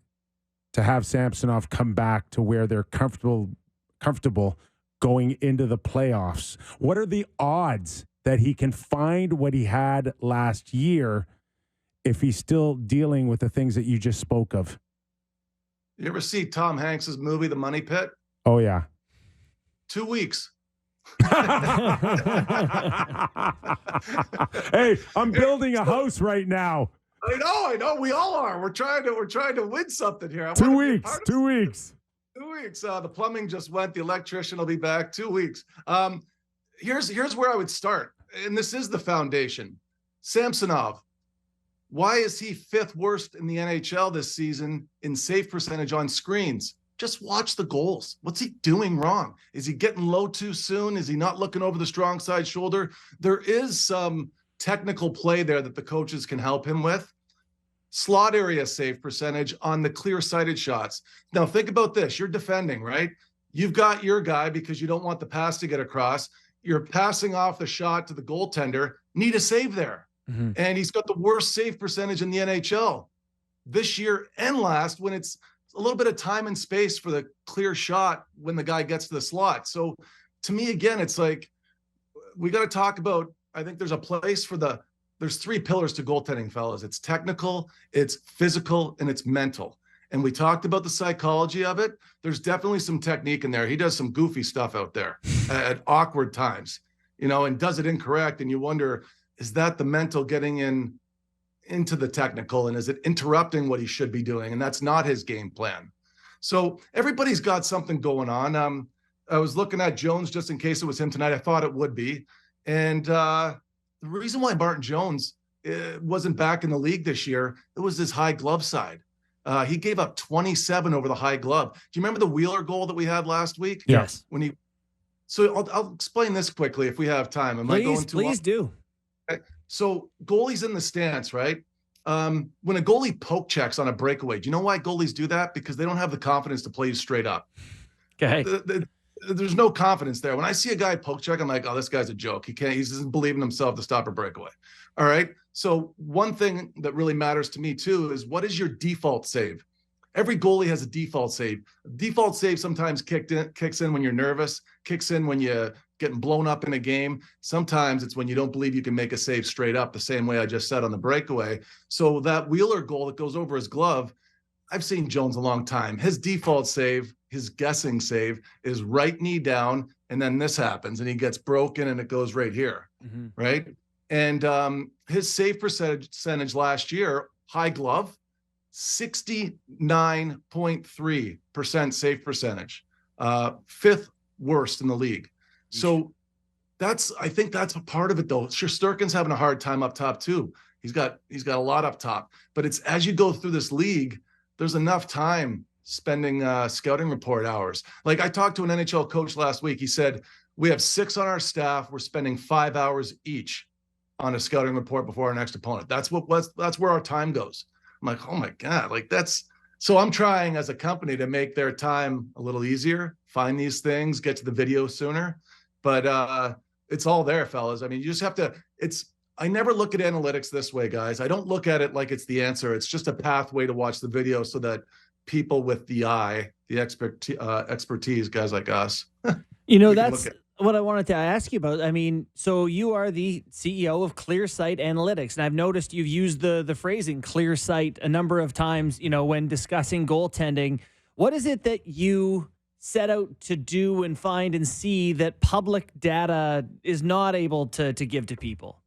have Samsonov come back to where they're comfortable going into the playoffs? What are the odds that he can find what he had last year if he's still dealing with the things that you just spoke of? You ever see Tom Hanks's movie, The Money Pit? Oh, yeah. 2 weeks. Hey, I'm building a house right now. I know. We all are. We're trying to win something here. 2 weeks. 2 weeks. 2 weeks. The plumbing just went. The electrician will be back. 2 weeks. Here's where I would start, and this is the foundation. Samsonov. Why is he 5th worst in the NHL this season in save percentage on screens? Just watch the goals. What's he doing wrong? Is he getting low too soon? Is he not looking over the strong side shoulder? There is some technical play there that the coaches can help him with. Slot area save percentage on the clear-sided shots. Now think about this. You're defending, right? You've got your guy because you don't want the pass to get across. You're passing off the shot to the goaltender. Need a save there. Mm-hmm. And he's got the worst save percentage in the NHL this year and last, when it's a little bit of time and space for the clear shot when the guy gets to the slot. So to me, again, it's like we got to talk about, I think there's a place for there's 3 pillars to goaltending, fellas. It's technical, it's physical, and it's mental. And we talked about the psychology of it. There's definitely some technique in there. He does some goofy stuff out there at awkward times, and does it incorrect. And you wonder, is that the mental getting into the technical, and is it interrupting what he should be doing? And that's not his game plan. So everybody's got something going on. I was looking at Jones just in case it was him tonight. I thought it would be. And the reason why Martin Jones wasn't back in the league this year, it was his high glove side. He gave up 27 over the high glove. Do you remember the Wheeler goal that we had last week? Yes. So I'll explain this quickly if we have time. Please do. Okay. So goalie's in the stance, right? When a goalie poke checks on a breakaway, do you know why goalies do that? Because they don't have the confidence to play you straight up. Okay. There's no confidence there. When I see a guy poke check, I'm like, oh, this guy's a joke. He doesn't believe in himself to stop a breakaway. All right. So one thing that really matters to me too is, what is your default save? Every goalie has a default save. Default save sometimes kicks in when you're nervous, kicks in when you're getting blown up in a game. Sometimes it's when you don't believe you can make a save straight up, the same way I just said on the breakaway. So that Wheeler goal that goes over his glove, I've seen Jones a long time. His default save, his guessing save, is right knee down, and then this happens, and he gets broken, and it goes right here, right? And his save percentage last year, high glove, 69.3% save percentage, 5th worst in the league. So I think that's a part of it, though. Shesterkin's having a hard time up top too. He's got a lot up top, but it's as you go through this league, there's enough time spending scouting report hours. Like I talked to an NHL coach last week. He said, we have 6 on our staff. We're spending 5 hours each on a scouting report before our next opponent. That's where our time goes. I'm like, oh my God, so I'm trying as a company to make their time a little easier, find these things, get to the video sooner. But it's all there, fellas. I mean, you just have to, I never look at analytics this way, guys. I don't look at it like it's the answer. It's just a pathway to watch the video so that people with the eye, the expertise, guys like us. That's what I wanted to ask you about. I mean, so you are the CEO of ClearSight Analytics, and I've noticed you've used the phrasing ClearSight a number of times, when discussing goaltending. What is it that you set out to do and find and see that public data is not able to give to people?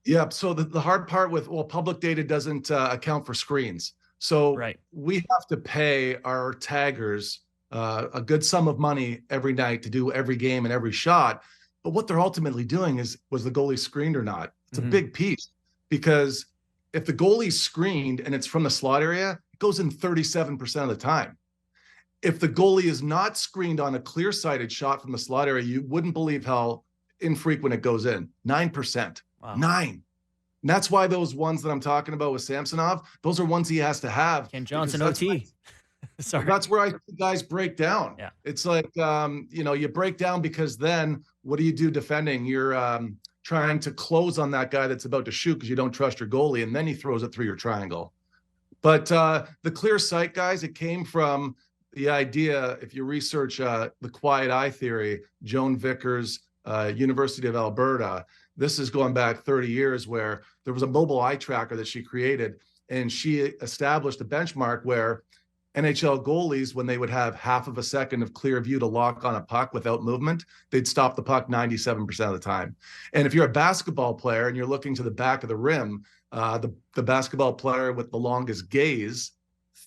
Yeah. So the hard part with, public data doesn't account for screens. So we have to pay our taggers a good sum of money every night to do every game and every shot. But what they're ultimately doing was the goalie screened or not? It's a big piece, because if the goalie's screened and it's from the slot area, it goes in 37% of the time. If the goalie is not screened on a clear-sighted shot from the slot area, you wouldn't believe how infrequent it goes in. 9%. Wow. 9. And that's why those ones that I'm talking about with Samsonov, those are ones he has to have. Ken Johnson OT. Sorry. That's where I think guys break down. Yeah. It's like, you break down because then what do you do defending? You're trying to close on that guy that's about to shoot because you don't trust your goalie, and then he throws it through your triangle. But the clear sight, guys, it came from the idea, if you research the quiet eye theory, Joan Vickers, University of Alberta, this is going back 30 years, where there was a mobile eye tracker that she created, and she established a benchmark where NHL goalies, when they would have half of a second of clear view to lock on a puck without movement, they'd stop the puck 97% of the time. And if you're a basketball player and you're looking to the back of the rim, the basketball player with the longest gaze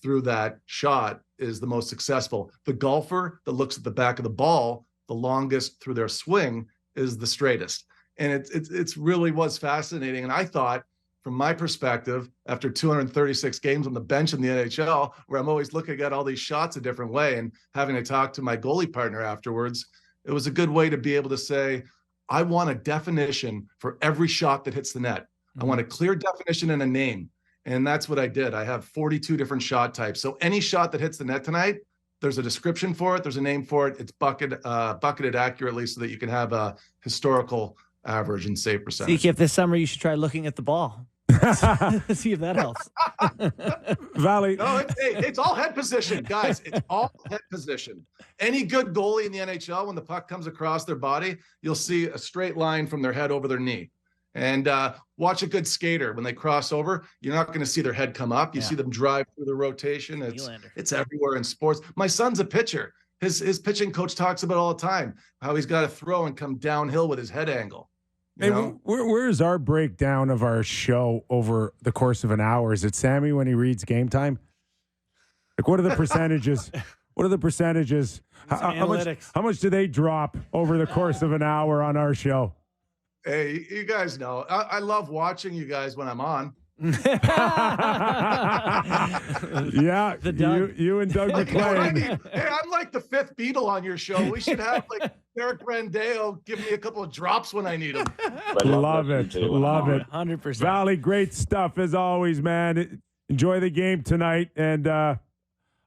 through that shot is the most successful. The golfer that looks at the back of the ball the longest through their swing is the straightest. And it's really was fascinating. And I thought, from my perspective, after 236 games on the bench in the NHL, where I'm always looking at all these shots a different way and having to talk to my goalie partner afterwards, it was a good way to be able to say, I want a definition for every shot that hits the net. Mm-hmm. I want a clear definition and a name. And that's what I did. I have 42 different shot types. So any shot that hits the net tonight, there's a description for it. There's a name for it. It's bucketed accurately so that you can have a historical average and save percentage. See if this summer you should try looking at the ball. See if that helps. Valley. No, it's all head position, guys. It's all head position. Any good goalie in the NHL, when the puck comes across their body, you'll see a straight line from their head over their knee. And watch a good skater. When they cross over, you're not going to see their head come up. You see them drive through the rotation. It's everywhere in sports. My son's a pitcher. His pitching coach talks about it all the time, how he's got to throw and come downhill with his head angle. Hey, where's our breakdown of our show over the course of an hour? Is it Sammy when he reads Game Time? Like, what are the percentages? What are the percentages? How much do they drop over the course of an hour on our show? Hey, you guys know, I love watching you guys when I'm on. Yeah, you and Doug McClain. Hey, I'm like the fifth Beatle on your show. We should have like Eric Brandeo give me a couple of drops when I need them. Love it. 100%. Valley, great stuff as always, man. Enjoy the game tonight, and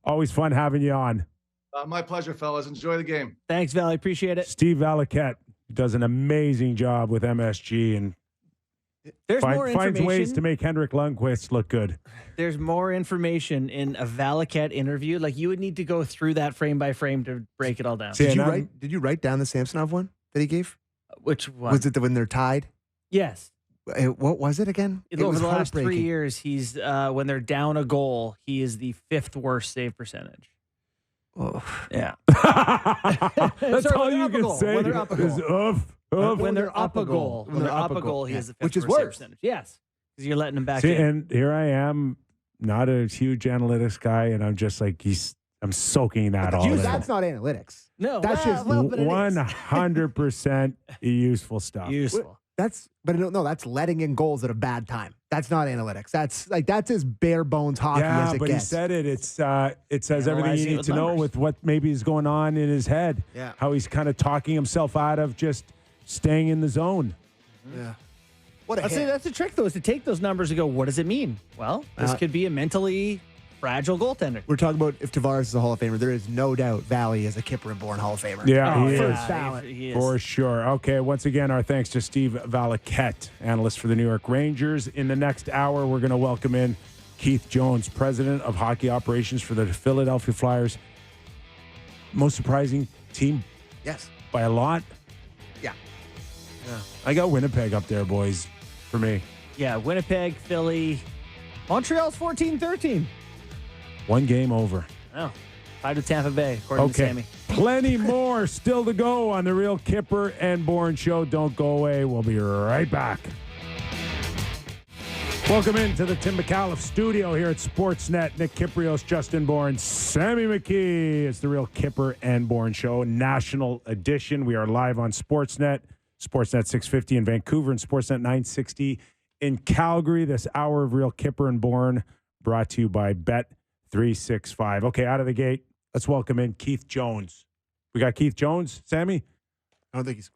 always fun having you on. My pleasure, fellas. Enjoy the game. Thanks, Valley. Appreciate it. Steve Valiquette does an amazing job with MSG and finds ways to make Henrik Lundqvist look good. There's more information in a Valiquette interview. Like, you would need to go through that frame by frame to break it all down. Did you write down the Samsonov one that he gave? Which one? Was it when they're tied? Yes. What was it again? Over the last 3 years, he's when they're down a goal, he is the 5th worst save percentage. Oh. Yeah. That's all you can say. When they're up a goal. When they're up a goal. When they're up a goal, he has the 5th which is worst save worse. percentage. Yes. Because you're letting him back See, in. and here I am, not a huge analytics guy, and I'm just like, I'm soaking that all in. That's not analytics. No. That's just 100% useful stuff. Useful. That's letting in goals at a bad time. That's not analytics. That's as bare bones hockey as it gets. Yeah, but he said it. It says everything you need to know with what maybe is going on in his head. Yeah. How he's kind of talking himself out of just staying in the zone. Yeah. That's the trick, though, is to take those numbers and go, what does it mean? Well, this could be a mentally fragile goaltender. We're talking about if Tavares is a Hall of Famer. There is no doubt Valley is a Kyper and Bourne Hall of Famer. Yeah, he first is. ballot. He is. For sure. Okay, once again, our thanks to Steve Valiquette, analyst for the New York Rangers. In the next hour, we're going to welcome in Keith Jones, president of hockey operations for the Philadelphia Flyers. Most surprising team? Yes. By a lot? Yeah. I got Winnipeg up there, boys, for me. Yeah, Winnipeg, Philly, Montreal's 14-13. One game over. Oh, tied with Tampa Bay, according to Sammy. Plenty more still to go on the Real Kyper and Bourne Show. Don't go away. We'll be right back. Welcome into the Tim McAuliffe studio here at Sportsnet. Nick Kypreos, Justin Bourne, Sammy McKee. It's the Real Kyper and Bourne Show, National Edition. We are live on Sportsnet, Sportsnet 650 in Vancouver, and Sportsnet 960 in Calgary. This hour of Real Kyper and Bourne brought to you by Bet 365. Okay, out of the gate, let's welcome in Keith Jones. We got Keith Jones, Sammy? I don't think he's.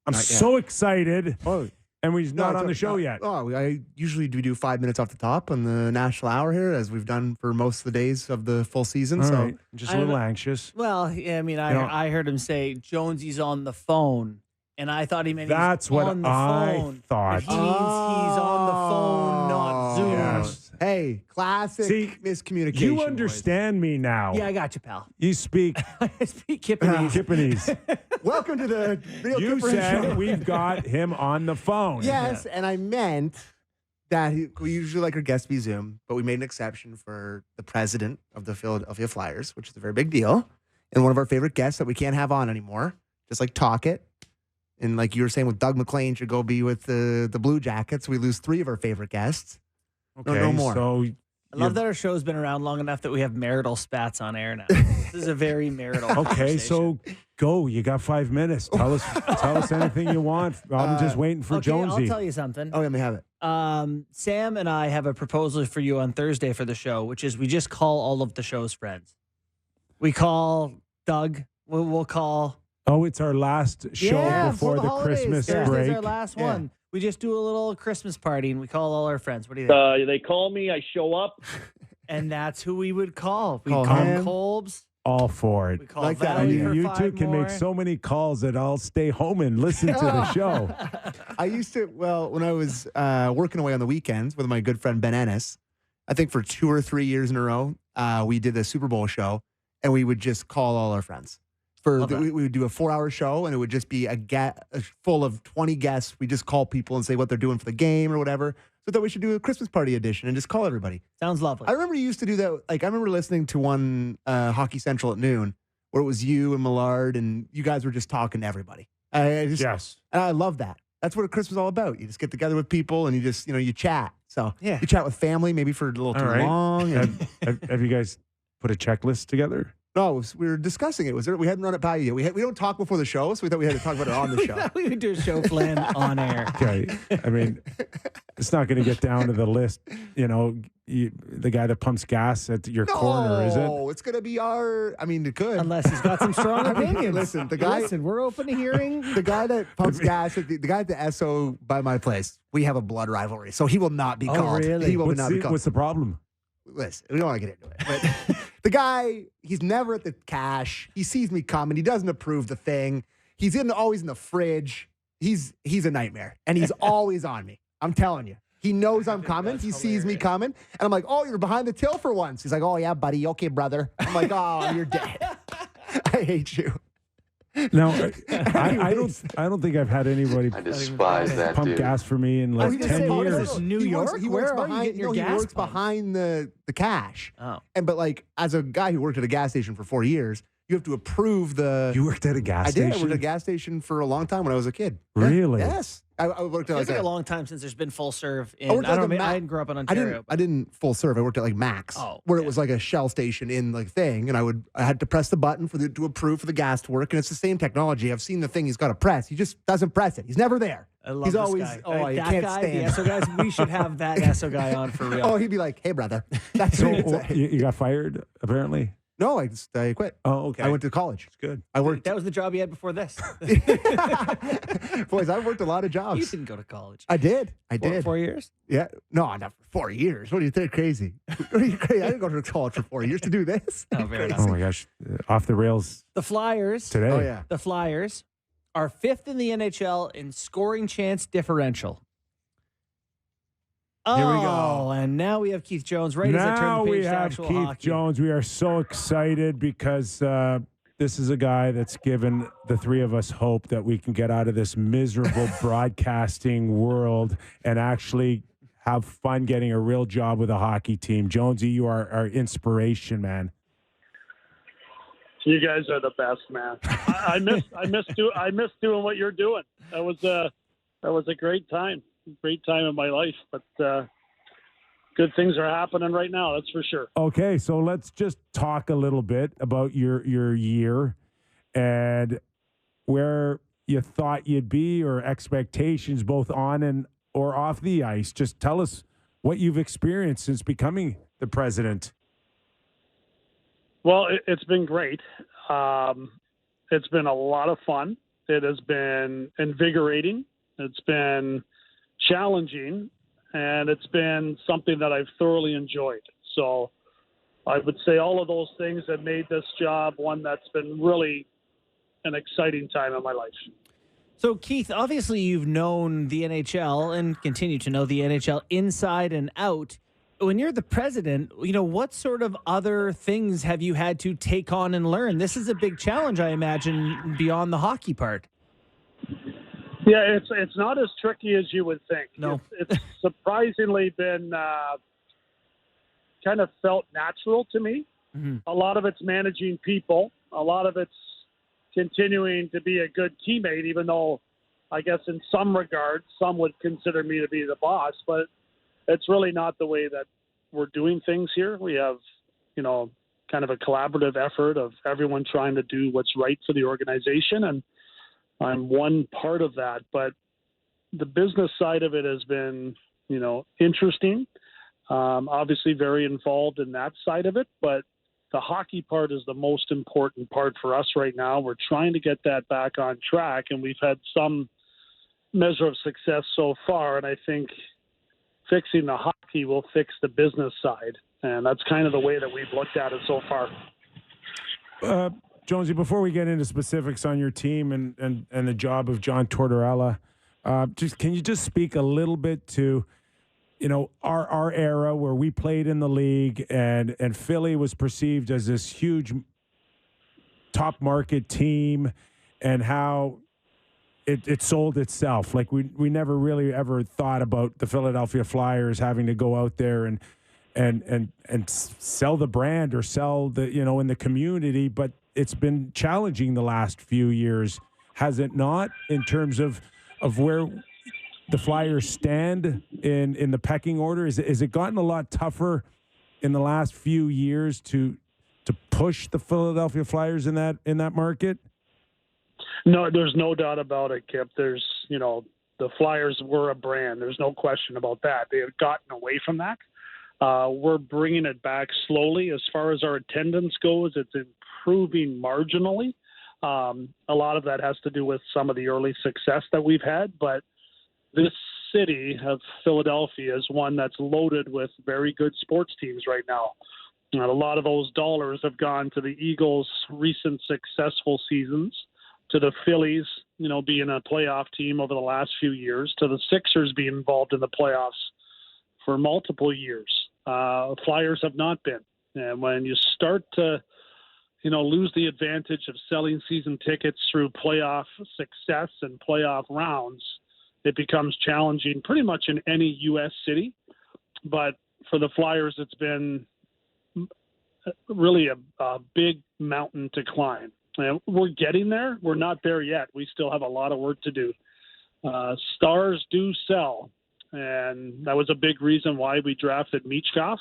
I'm so excited. Oh, and he's not on the show yet. Oh, I usually do 5 minutes off the top on the national hour here, as we've done for most of the days of the full season. All so right. Just a little anxious. Well, yeah, I mean, I heard him say Jonesy's on the phone, and I thought he meant that's he's what on the I phone. thought. He means he's on the phone, not Zoom. Yes. Hey, classic miscommunication. You understand me now. Yeah, I got you, pal. You speak I speak Kypreos. Kippanese. Welcome to the Real You Kipper said Show. we've got him on the phone. Yes, and I meant that we usually like our guests to be Zoom, but we made an exception for the president of the Philadelphia Flyers, which is a very big deal, and one of our favorite guests that we can't have on anymore, just like Talk It. And like you were saying with Doug McLean should go be with the Blue Jackets. We lose 3 of our favorite guests. Okay, no more. So I love that our show's been around long enough that we have marital spats on air now. This is a very marital okay, so go. You got 5 minutes. Tell us anything you want. I'm just waiting for Jonesy. I'll tell you something. Oh, let me have it. Sam and I have a proposal for you on Thursday for the show, which is we just call all of the show's friends. We call Doug. We'll call. Oh, it's our last show before the holidays. Christmas Thursday's break. our last one. We just do a little Christmas party and we call all our friends. What do you think? They call me, I show up. And that's who we would call. We Call call him. Colbs. All for it. We call Like that. Valley And for You 5 two can more. make so many calls that I'll stay home and listen to the show. I used to, when I was working away on the weekends with my good friend Ben Ennis, I think for 2 or 3 years in a row, we did the Super Bowl show, and we would just call all our friends. We would do a 4-hour show, and it would just be full of 20 guests. We just call people and say what they're doing for the game or whatever. So that we should do a Christmas party edition and just call everybody. Sounds lovely. I remember you used to do that. Like I remember listening to one Hockey Central at noon where it was you and Millard, and you guys were just talking to everybody. Yes. And I love that. That's what Christmas is all about. You just get together with people and you just, you chat. So Yeah. you chat with family, maybe for a little too All right. long. And, Have you guys put a checklist together? no, we were discussing it. We hadn't run it by you. We don't talk before the show, so we thought we had to talk about it on the show. We would do a show plan on air. Okay. I mean, it's not going to get down to the list, the guy that pumps gas at your corner, is it? No, it's going to be it could. Unless he's got some strong opinions. Listen, we're open to hearing. the guy that pumps gas, the guy at the SO by my place, we have a blood rivalry, so he will not be called. really? He will not be called. What's the problem? Listen, we don't want to get into it. But the guy, he's never at the cash. He sees me coming. He doesn't approve the thing. He's always in the fridge. He's a nightmare, and he's always on me. I'm telling you. He knows I'm coming. He sees me coming, and I'm like, "Oh, you're behind the till for once." He's like, "Oh yeah, buddy. Okay, brother." I'm like, "Oh, you're dead." I hate you. No, I don't think I've had anybody I despise that pump dude. gas for me in like He just 10 said, years. New York? He Where works are you behind. getting your He gas works pumped? behind the cash. Oh. But like, as a guy who worked at a gas station for 4 years, you have to approve the. You worked at a gas I did. I station? worked at a gas station for a long time when I was a kid. Really? Yes. I worked at It's like been a long time since there's been full serve. I worked at like a I didn't grow up in I Ontario. didn't full serve. I worked at like Max, Oh, where it yeah. was like a Shell station in like thing, and I had to press the button to approve for the gas to work, and it's the same technology. I've seen the thing he's got to press. He just doesn't press it. He's never there. I love He's this always guy. you that can't guy, stand. the ESO guys. We should have that ESO guy on for real. Oh, he'd be like, "Hey, brother." That's So, what he'd say. you got fired, apparently? No, I quit. Oh, okay. I went to college. It's good. I worked. That was the job he had before this. Boys, I worked a lot of You jobs. didn't go to college. I did. I did. 4 years? Yeah. No, not for 4 years. What do you think? Crazy. What are you crazy? I didn't go to college for 4 years to do this. Oh, fair enough. Oh, my gosh. Off the rails The Flyers. today. Oh yeah. The Flyers are 5th in the NHL in scoring chance differential. Oh, Here we go. and now we have Keith Jones. Right as I turn Now the page we to have actual Keith hockey. Jones. We are so excited because this is a guy that's given the three of us hope that we can get out of this miserable broadcasting world and actually have fun getting a real job with a hockey team. Jonesy, you are our inspiration, man. You guys are the best, man. I miss doing what you're doing. That was a great time in my life. But good things are happening right now. That's for sure. Okay, so let's just talk a little bit about your year and where you thought you'd be or expectations both on and or off the ice. Just tell us what you've experienced since becoming the president Well, it's been great. It's been a lot of fun. It has been invigorating. It's been challenging, and it's been something that I've thoroughly enjoyed. So I would say all of those things have made this job one that's been really an exciting time in my life. So, Keith, obviously you've known the NHL and continue to know the NHL inside and out. When you're the president, what sort of other things have you had to take on and learn? This is a big challenge, I imagine, beyond the hockey part. Yeah, it's not as tricky as you would think. No. It's surprisingly been kind of felt natural to me. Mm-hmm. A lot of it's managing people. A lot of it's continuing to be a good teammate, even though I guess in some regards, some would consider me to be the boss, but it's really not the way that we're doing things here. We have, kind of a collaborative effort of everyone trying to do what's right for the organization. And I'm one part of that, but the business side of it has been, interesting. Obviously very involved in that side of it, but the hockey part is the most important part for us right now. We're trying to get that back on track, and we've had some measure of success so far. And I think fixing the hockey will fix the business side. And that's kind of the way that we've looked at it so far. Jonesy, before we get into specifics on your team and the job of John Tortorella, can you just speak a little bit to, our era where we played in the league and Philly was perceived as this huge top market team and how it sold itself. Like we never really ever thought about the Philadelphia Flyers having to go out there and sell the brand or sell the, in the community, but it's been challenging the last few years, has it not, in terms of where the Flyers stand in the pecking order? Is it gotten a lot tougher in the last few years to push the Philadelphia Flyers in that market? No, there's no doubt about it, Kip. There's, the Flyers were a brand. There's no question about that. They have gotten away from that. We're bringing it back slowly. As far as our attendance goes, it's improving marginally. A lot of that has to do with some of the early success that we've had, but this city of Philadelphia is one that's loaded with very good sports teams right now. And a lot of those dollars have gone to the Eagles' recent successful seasons, to the Phillies, being a playoff team over the last few years, to the Sixers being involved in the playoffs for multiple years. Flyers have not been. And when you start to, lose the advantage of selling season tickets through playoff success and playoff rounds, it becomes challenging pretty much in any U.S. city. But for the Flyers, it's been really a big mountain to climb. And we're getting there. We're not there yet. We still have a lot of work to do. Stars do sell. And that was a big reason why we drafted Michkov.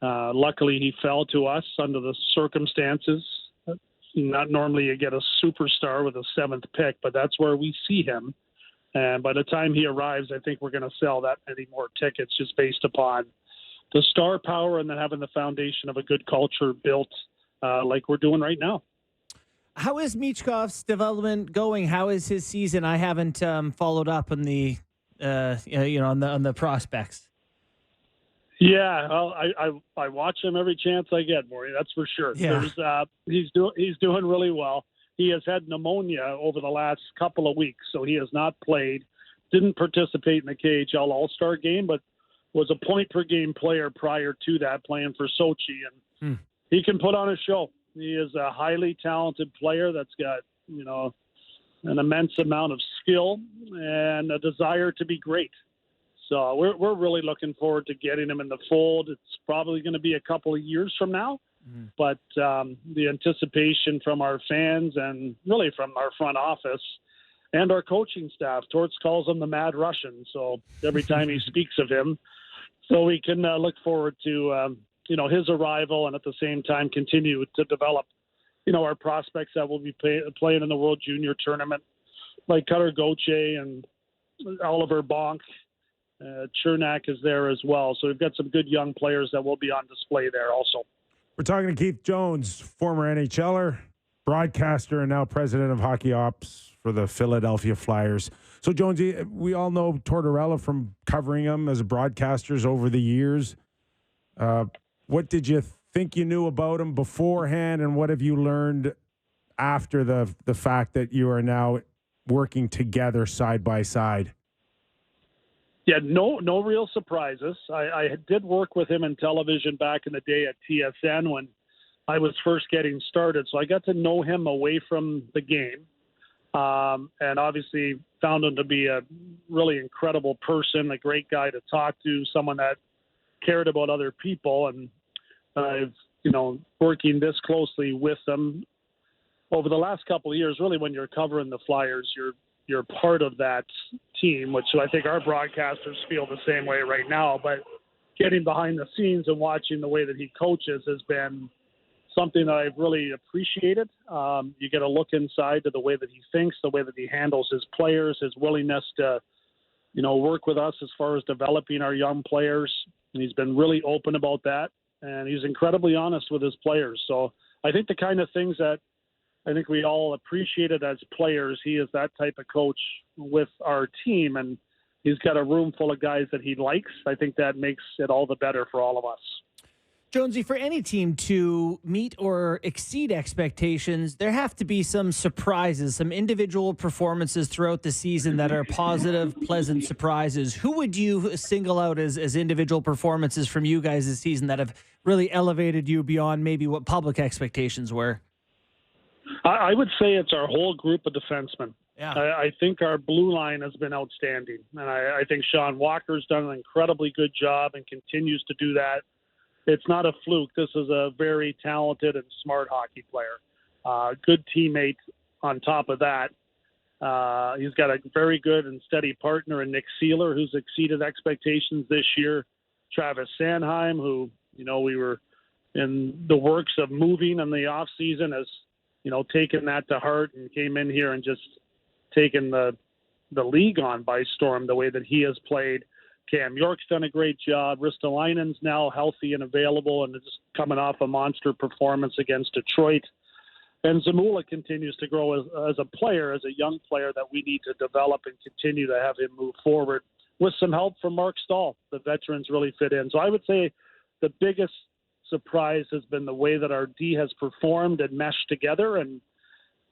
Luckily, he fell to us under the circumstances. Not normally you get a superstar with a 7th pick, but that's where we see him. And by the time he arrives, I think we're going to sell that many more tickets just based upon the star power and then having the foundation of a good culture built like we're doing right now. How is Michkov's development going? How is his season? I haven't followed up on the on the prospects. Yeah, well, I watch him every chance I get, Maury. That's for sure. Yeah. He's doing really well. He has had pneumonia over the last couple of weeks, so he has not played. Didn't participate in the KHL All-Star game, but was a point-per-game player prior to that, playing for Sochi, and he can put on a show. He is a highly talented player that's got, an immense amount of skill and a desire to be great. So we're really looking forward to getting him in the fold. It's probably going to be a couple of years from now, but the anticipation from our fans and really from our front office and our coaching staff, Torts calls him the Mad Russian. So every time he speaks of him, so we can look forward to his arrival and at the same time continue to develop, our prospects that will be playing in the World Junior Tournament, like Cutter Gauthier and Oliver Bonk. Chernak is there as well. So we've got some good young players that will be on display there also. We're talking to Keith Jones, former NHLer, broadcaster, and now president of hockey ops for the Philadelphia Flyers. So, Jonesy, we all know Tortorella from covering him as broadcasters over the years. What did you think you knew about him beforehand, and what have you learned after the fact that you are now working together side by side? Yeah, no real surprises. I did work with him in television back in the day at TSN when I was first getting started, so I got to know him away from the game, and obviously found him to be a really incredible person, a great guy to talk to, someone that cared about other people, and I've, working this closely with them over the last couple of years, really when you're covering the Flyers, you're part of that team, which I think our broadcasters feel the same way right now. But getting behind the scenes and watching the way that he coaches has been something that I've really appreciated. You get a look inside to the way that he thinks, the way that he handles his players, his willingness to, work with us as far as developing our young players. And he's been really open about that, and he's incredibly honest with his players. So I think the kind of things that I think we all appreciated as players, he is that type of coach with our team, and he's got a room full of guys that he likes. I think that makes it all the better for all of us. Jonesy, for any team to meet or exceed expectations, there have to be some surprises, some individual performances throughout the season that are positive, pleasant surprises. Who would you single out as individual performances from you guys this season that have really elevated you beyond maybe what public expectations were? I would say it's our whole group of defensemen. Yeah. I think our blue line has been outstanding, and I think Sean Walker's done an incredibly good job and continues to do that. It's not a fluke. This is a very talented and smart hockey player. Good teammate on top of that. He's got a very good and steady partner in Nick Seeler, who's exceeded expectations this year. Travis Sanheim, who, we were in the works of moving in the offseason, has, taken that to heart and came in here and just taken the league on by storm the way that he has played. Cam York's done a great job. Ristolainen's now healthy and available and is coming off a monster performance against Detroit. And Zamula continues to grow as a player, as a young player that we need to develop and continue to have him move forward with some help from Mark Stahl. The veterans really fit in. So I would say the biggest surprise has been the way that our D has performed and meshed together. And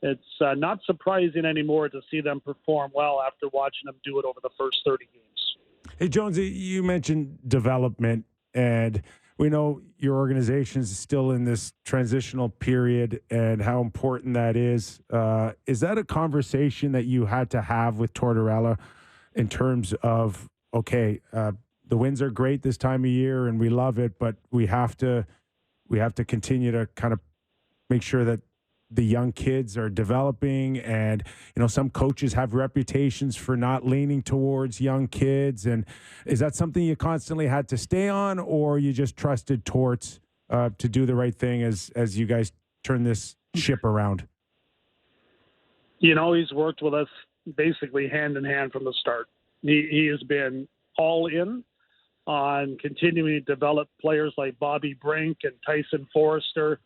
it's not surprising anymore to see them perform well after watching them do it over the first 30 games. Hey, Jonesy, you mentioned development, and we know your organization is still in this transitional period and how important that is. Is that a conversation that you had to have with Tortorella in terms of, okay, the wins are great this time of year and we love it, but we have to continue to kind of make sure that the young kids are developing, and some coaches have reputations for not leaning towards young kids. And is that something you constantly had to stay on, or you just trusted Torts to do the right thing as you guys turn this ship around? He's worked with us basically hand in hand from the start. He has been all in on continuing to develop players like Bobby Brink and Tyson Forrester.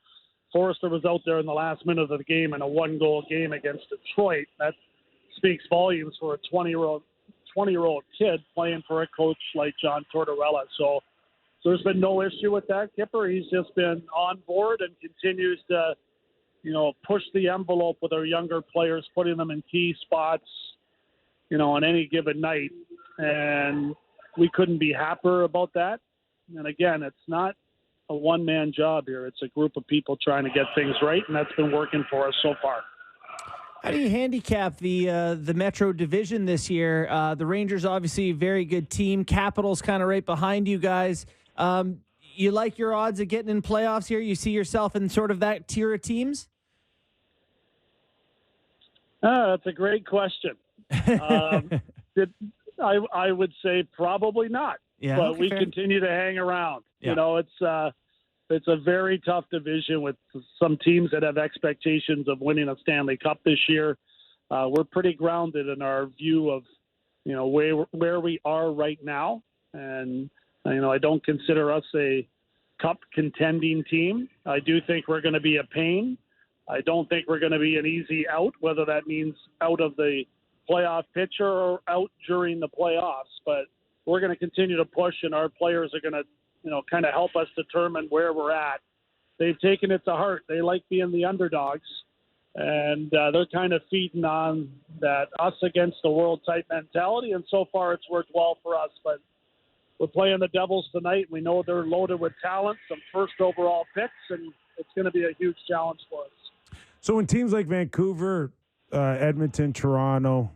Forrester was out there in the last minute of the game in a one-goal game against Detroit. That speaks volumes for a 20-year-old kid playing for a coach like John Tortorella. So there's been no issue with that, Kyper. He's just been on board and continues to, push the envelope with our younger players, putting them in key spots, on any given night. And we couldn't be happier about that. And again, it's not a one-man job here. It's a group of people trying to get things right, and that's been working for us so far. How do you handicap the Metro Division this year? The Rangers, obviously, a very good team. Capitals kind of right behind you guys. You like your odds of getting in playoffs here? You see yourself in sort of that tier of teams? That's a great question. I would say probably not. Yeah, but okay, we fair. continue to hang around. Yeah. It's a very tough division with some teams that have expectations of winning a Stanley Cup this year. We're pretty grounded in our view of, where we are right now. And, I don't consider us a cup contending team. I do think we're going to be a pain. I don't think we're going to be an easy out, whether that means out of the playoff picture or out during the playoffs. But we're going to continue to push, and our players are going to, kind of help us determine where we're at. They've taken it to heart. They like being the underdogs, and they're kind of feeding on that us against the world type mentality. And so far, it's worked well for us. But we're playing the Devils tonight. We know they're loaded with talent, some first overall picks, and it's going to be a huge challenge for us. So when teams like Vancouver, Edmonton, Toronto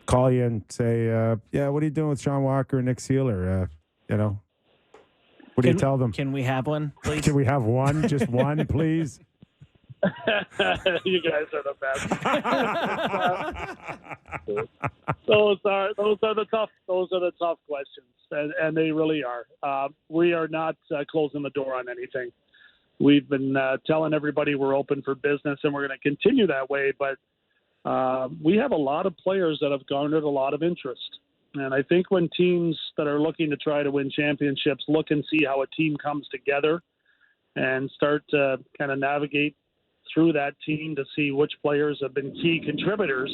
call you and say, what are you doing with Sean Walker and Nick Seeler? What do you tell them? Can we have one, please? Can we have one? Just one, please? You guys are the best. Those are the tough questions, and they really are. We are not closing the door on anything. We've been telling everybody we're open for business, and we're going to continue that way. But we have a lot of players that have garnered a lot of interest. And I think when teams that are looking to try to win championships look and see how a team comes together and start to kind of navigate through that team to see which players have been key contributors,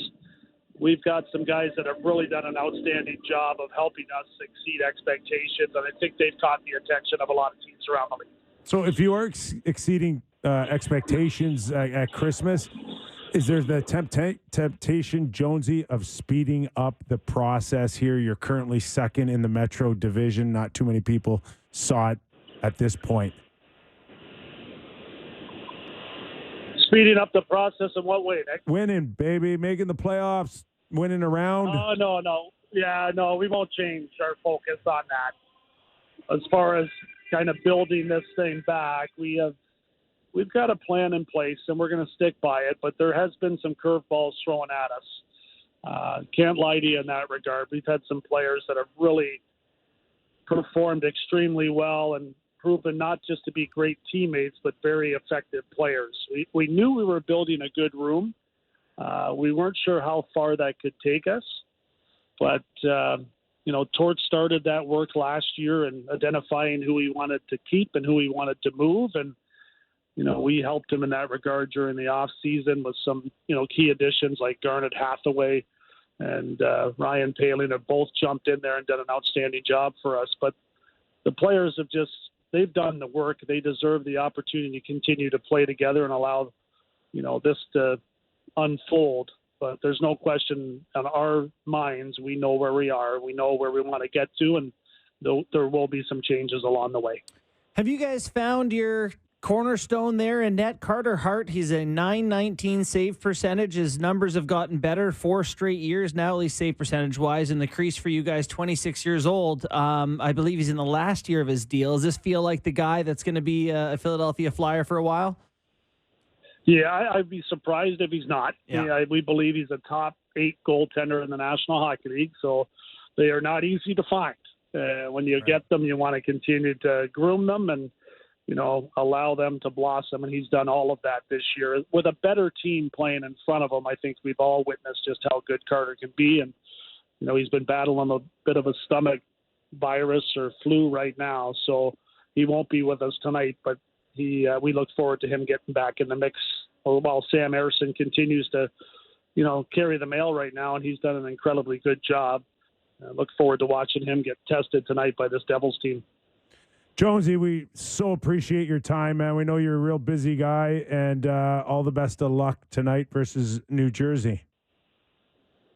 we've got some guys that have really done an outstanding job of helping us exceed expectations. And I think they've caught the attention of a lot of teams around the league. So if you are exceeding expectations at Christmas, is there the temptation, Jonesy, of speeding up the process here? You're currently second in the Metro Division. Not too many people saw it at this point. Speeding up the process in what way, Nick? Winning, baby. Making the playoffs. Winning a round. Oh, no. Yeah, no, we won't change our focus on that. As far as kind of building this thing back, we've got a plan in place, and we're going to stick by it. But there has been some curveballs thrown at us. Can't lie to you in that regard. We've had some players that have really performed extremely well and proven not just to be great teammates, but very effective players. We knew we were building a good room. We weren't sure how far that could take us, but Torch started that work last year and identifying who he wanted to keep and who he wanted to move. And, we helped him in that regard during the off season with some, key additions like Garnet Hathaway and Ryan Palin have both jumped in there and done an outstanding job for us. But the players they've done the work. They deserve the opportunity to continue to play together and allow, this to unfold. But there's no question on our minds. We know where we are. We know where we want to get to, and there will be some changes along the way. Have you guys found your cornerstone there in net? Carter Hart, he's a .919 save percentage. His numbers have gotten better 4 straight years now, at least save percentage-wise, in the crease for you guys, 26 years old. I believe he's in the last year of his deal. Does this feel like the guy that's going to be a Philadelphia Flyer for a while? Yeah, I'd be surprised if he's not. Yeah. We believe he's a top 8 goaltender in the National Hockey League, so they are not easy to find. When you get them, you want to continue to groom them and, allow them to blossom, and he's done all of that this year. With a better team playing in front of him, I think we've all witnessed just how good Carter can be, and, he's been battling a bit of a stomach virus or flu right now, so he won't be with us tonight, but we look forward to him getting back in the mix while Sam Ersson continues to, carry the mail right now, and he's done an incredibly good job. I look forward to watching him get tested tonight by this Devils team. Jonesy, we so appreciate your time, man. We know you're a real busy guy, and all the best of luck tonight versus New Jersey.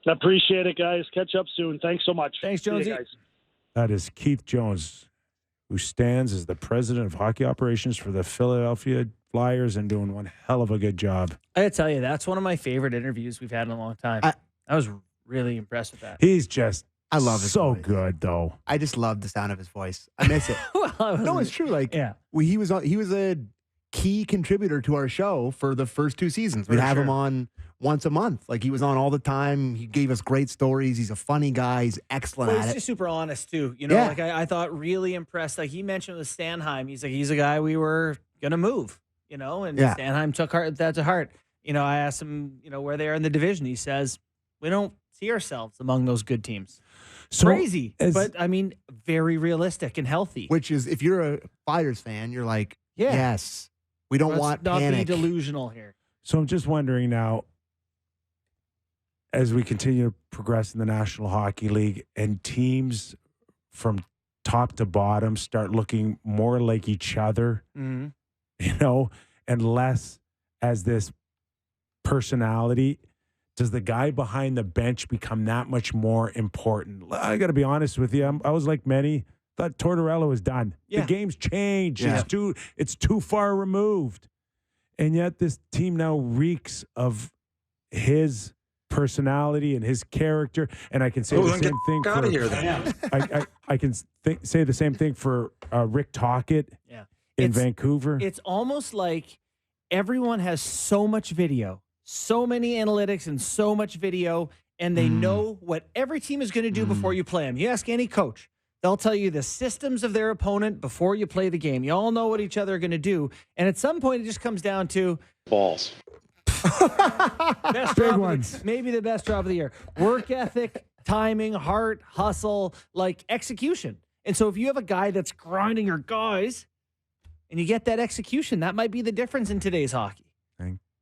Appreciate it, guys. Catch up soon. Thanks so much. Thanks, Jonesy. Guys. That is Keith Jones, who stands as the president of hockey operations for the Philadelphia Flyers and doing one hell of a good job. I gotta tell you, that's one of my favorite interviews we've had in a long time. I was really impressed with that. He's just I love it. So good, though. I just love the sound of his voice. I miss it. No, it's true. Like, yeah. He was a key contributor to our show for the first 2 seasons. We'd have him on once a month. Like, he was on all the time. He gave us great stories. He's a funny guy. He's excellent at it. He's just super honest, too. Like, I thought really impressed. Like, he mentioned with Stanheim, he's a guy we were going to move, and Stanheim took that to heart. I asked him, where they are in the division. He says, we don't see ourselves among those good teams. So Crazy, but I mean, very realistic and healthy. Which is, if you're a Flyers fan, you're like, yes, we don't want not panic. be delusional here. So I'm just wondering now, as we continue to progress in the National Hockey League and teams from top to bottom start looking more like each other, Mhm. you know, and less as this personality, does the guy behind the bench become that much more important? I got to be honest with you. I was like many, thought Tortorella was done. Yeah. The game's changed. Yeah. It's too far removed. And yet this team now reeks of his personality and his character. And I can say the same thing Out for of here, then. I can say the same thing for Rick Tocchet Yeah. in It's- Vancouver. It's almost like everyone has so much video, so many analytics, and so much video, and they know what every team is going to do before you play them. You ask any coach, they'll tell you the systems of their opponent before you play the game. You all know what each other are going to do, and at some point, it just comes down to Balls. best Big job ones. maybe the best job of the year. Work ethic, timing, heart, hustle, like execution. And so if you have a guy that's grinding your guys and you get that execution, that might be the difference in today's hockey.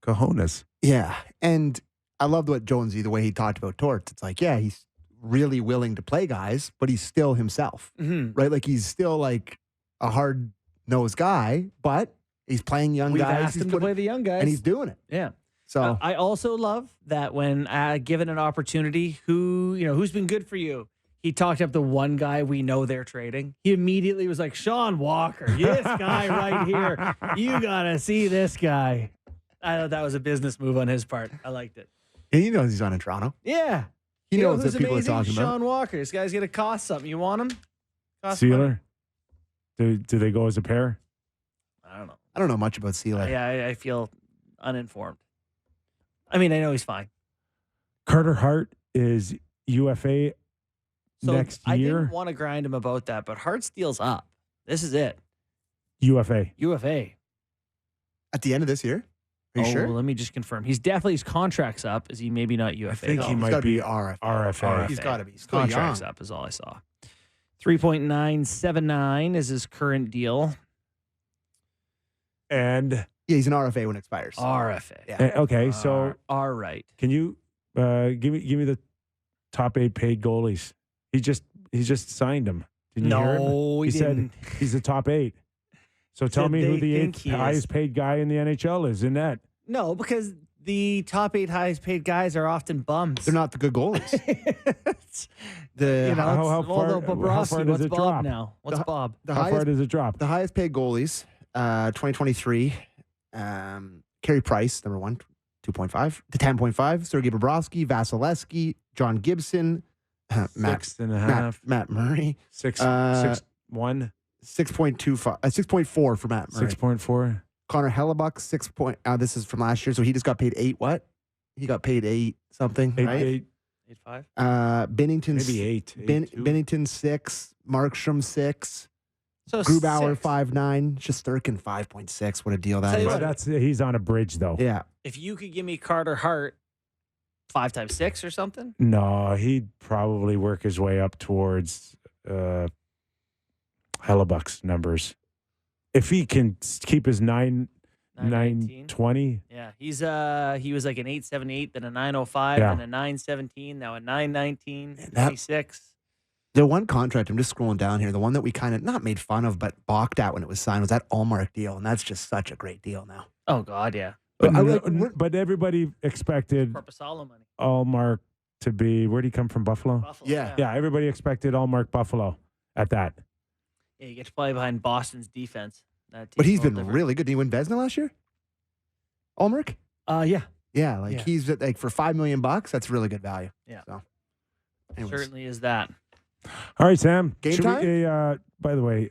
Cojones. Yeah. And I loved what Jonesy, the way he talked about Torts. It's like, yeah, he's really willing to play guys, but he's still himself, Mm-hmm. right? Like he's still like a hard-nosed guy, but he's playing young We've guys. asked He's him to play the young guys. and he's doing it. Yeah. So I also love that when given an opportunity, who's been good for you? He talked up the one guy we know they're trading. He immediately was like, Sean Walker, this guy right here. You got to see this guy. I thought that was a business move on his part. I liked it. and he knows he's on in Toronto. Yeah. He You know knows who's that people amazing? are talking about. Sean Walker. This guy's going to cost something. You want him? Cost money. Sealer? Do they go as a pair? I don't know. I don't know much about Sealer. Yeah, I feel uninformed. I mean, I know he's fine. Carter Hart is UFA So next I year. didn't want to grind him about that, but Hart steals up. This is it. UFA. UFA. At the end of this year? Are you sure? Let me just confirm. His contract's up. Is he maybe not UFA? I think he He's might gotta be RFA. RFA. He's got to be. He's still Contract's young. up is all I saw. 3.979 is his current deal. And Yeah, he's an RFA when it expires. RFA. Yeah. okay, so All right. can you give me the top 8 paid goalies? He just signed him. Didn't you hear him? No, he didn't. said he's the top 8. So tell Said me who they the think 8th he is. highest paid guy in the NHL is in that. No, because the top 8 highest paid guys are often bums. They're not the good goalies. The You know, How it's- far- although how Bobrovsky, far does what's it Bob drop? now? What's Bob? the How far highest does it drop? the highest paid goalies, 2023, Carey Price, number 1, 2.5 to 10.5. Sergei Bobrovsky, Vasilevsky, John Gibson, Matt 6.5. Matt Murray, 6 Uh, 6.1. 6.25, 6.4 for Matt Murray. 6.4. Connor Hellebuck, 6 point. This is from last year, so he just got paid 8. What? He got paid 8 something, 8, right? 8, 8.5. Bennington, maybe 8. Bennington 6, Markstrom 6, So Grubauer 6. 5.9, Shesterkin 5.6. What a deal that Tell is! you But what, he's on a bridge though. Yeah, if you could give me Carter Hart 5 times 6 or something, No, he'd probably work his way up towards Hellebuck's numbers. If he can keep his 919. 920. Yeah, he was like an 878, then a 905, Yeah. then a 917, now a 919, that- 26. the one contract I'm just scrolling down here. The one that we kind of not made fun of, but balked at when it was signed was that Allmark deal, and that's just such a great deal now. Oh God, yeah. But, I like- but everybody expected Corpusalo money. Allmark to be, where'd he come from, Buffalo? Buffalo, Yeah. Yeah, everybody expected Allmark Buffalo at that. Yeah, you get to play behind Boston's defense. That But team's he's a little been different. really good. Did he win Vezina last year? Allmark? Yeah, Yeah, like Yeah. he's like for $5 million. That's really good value. Yeah. So, anyways. certainly is that. All right, Sam. Game should time? We, by the way,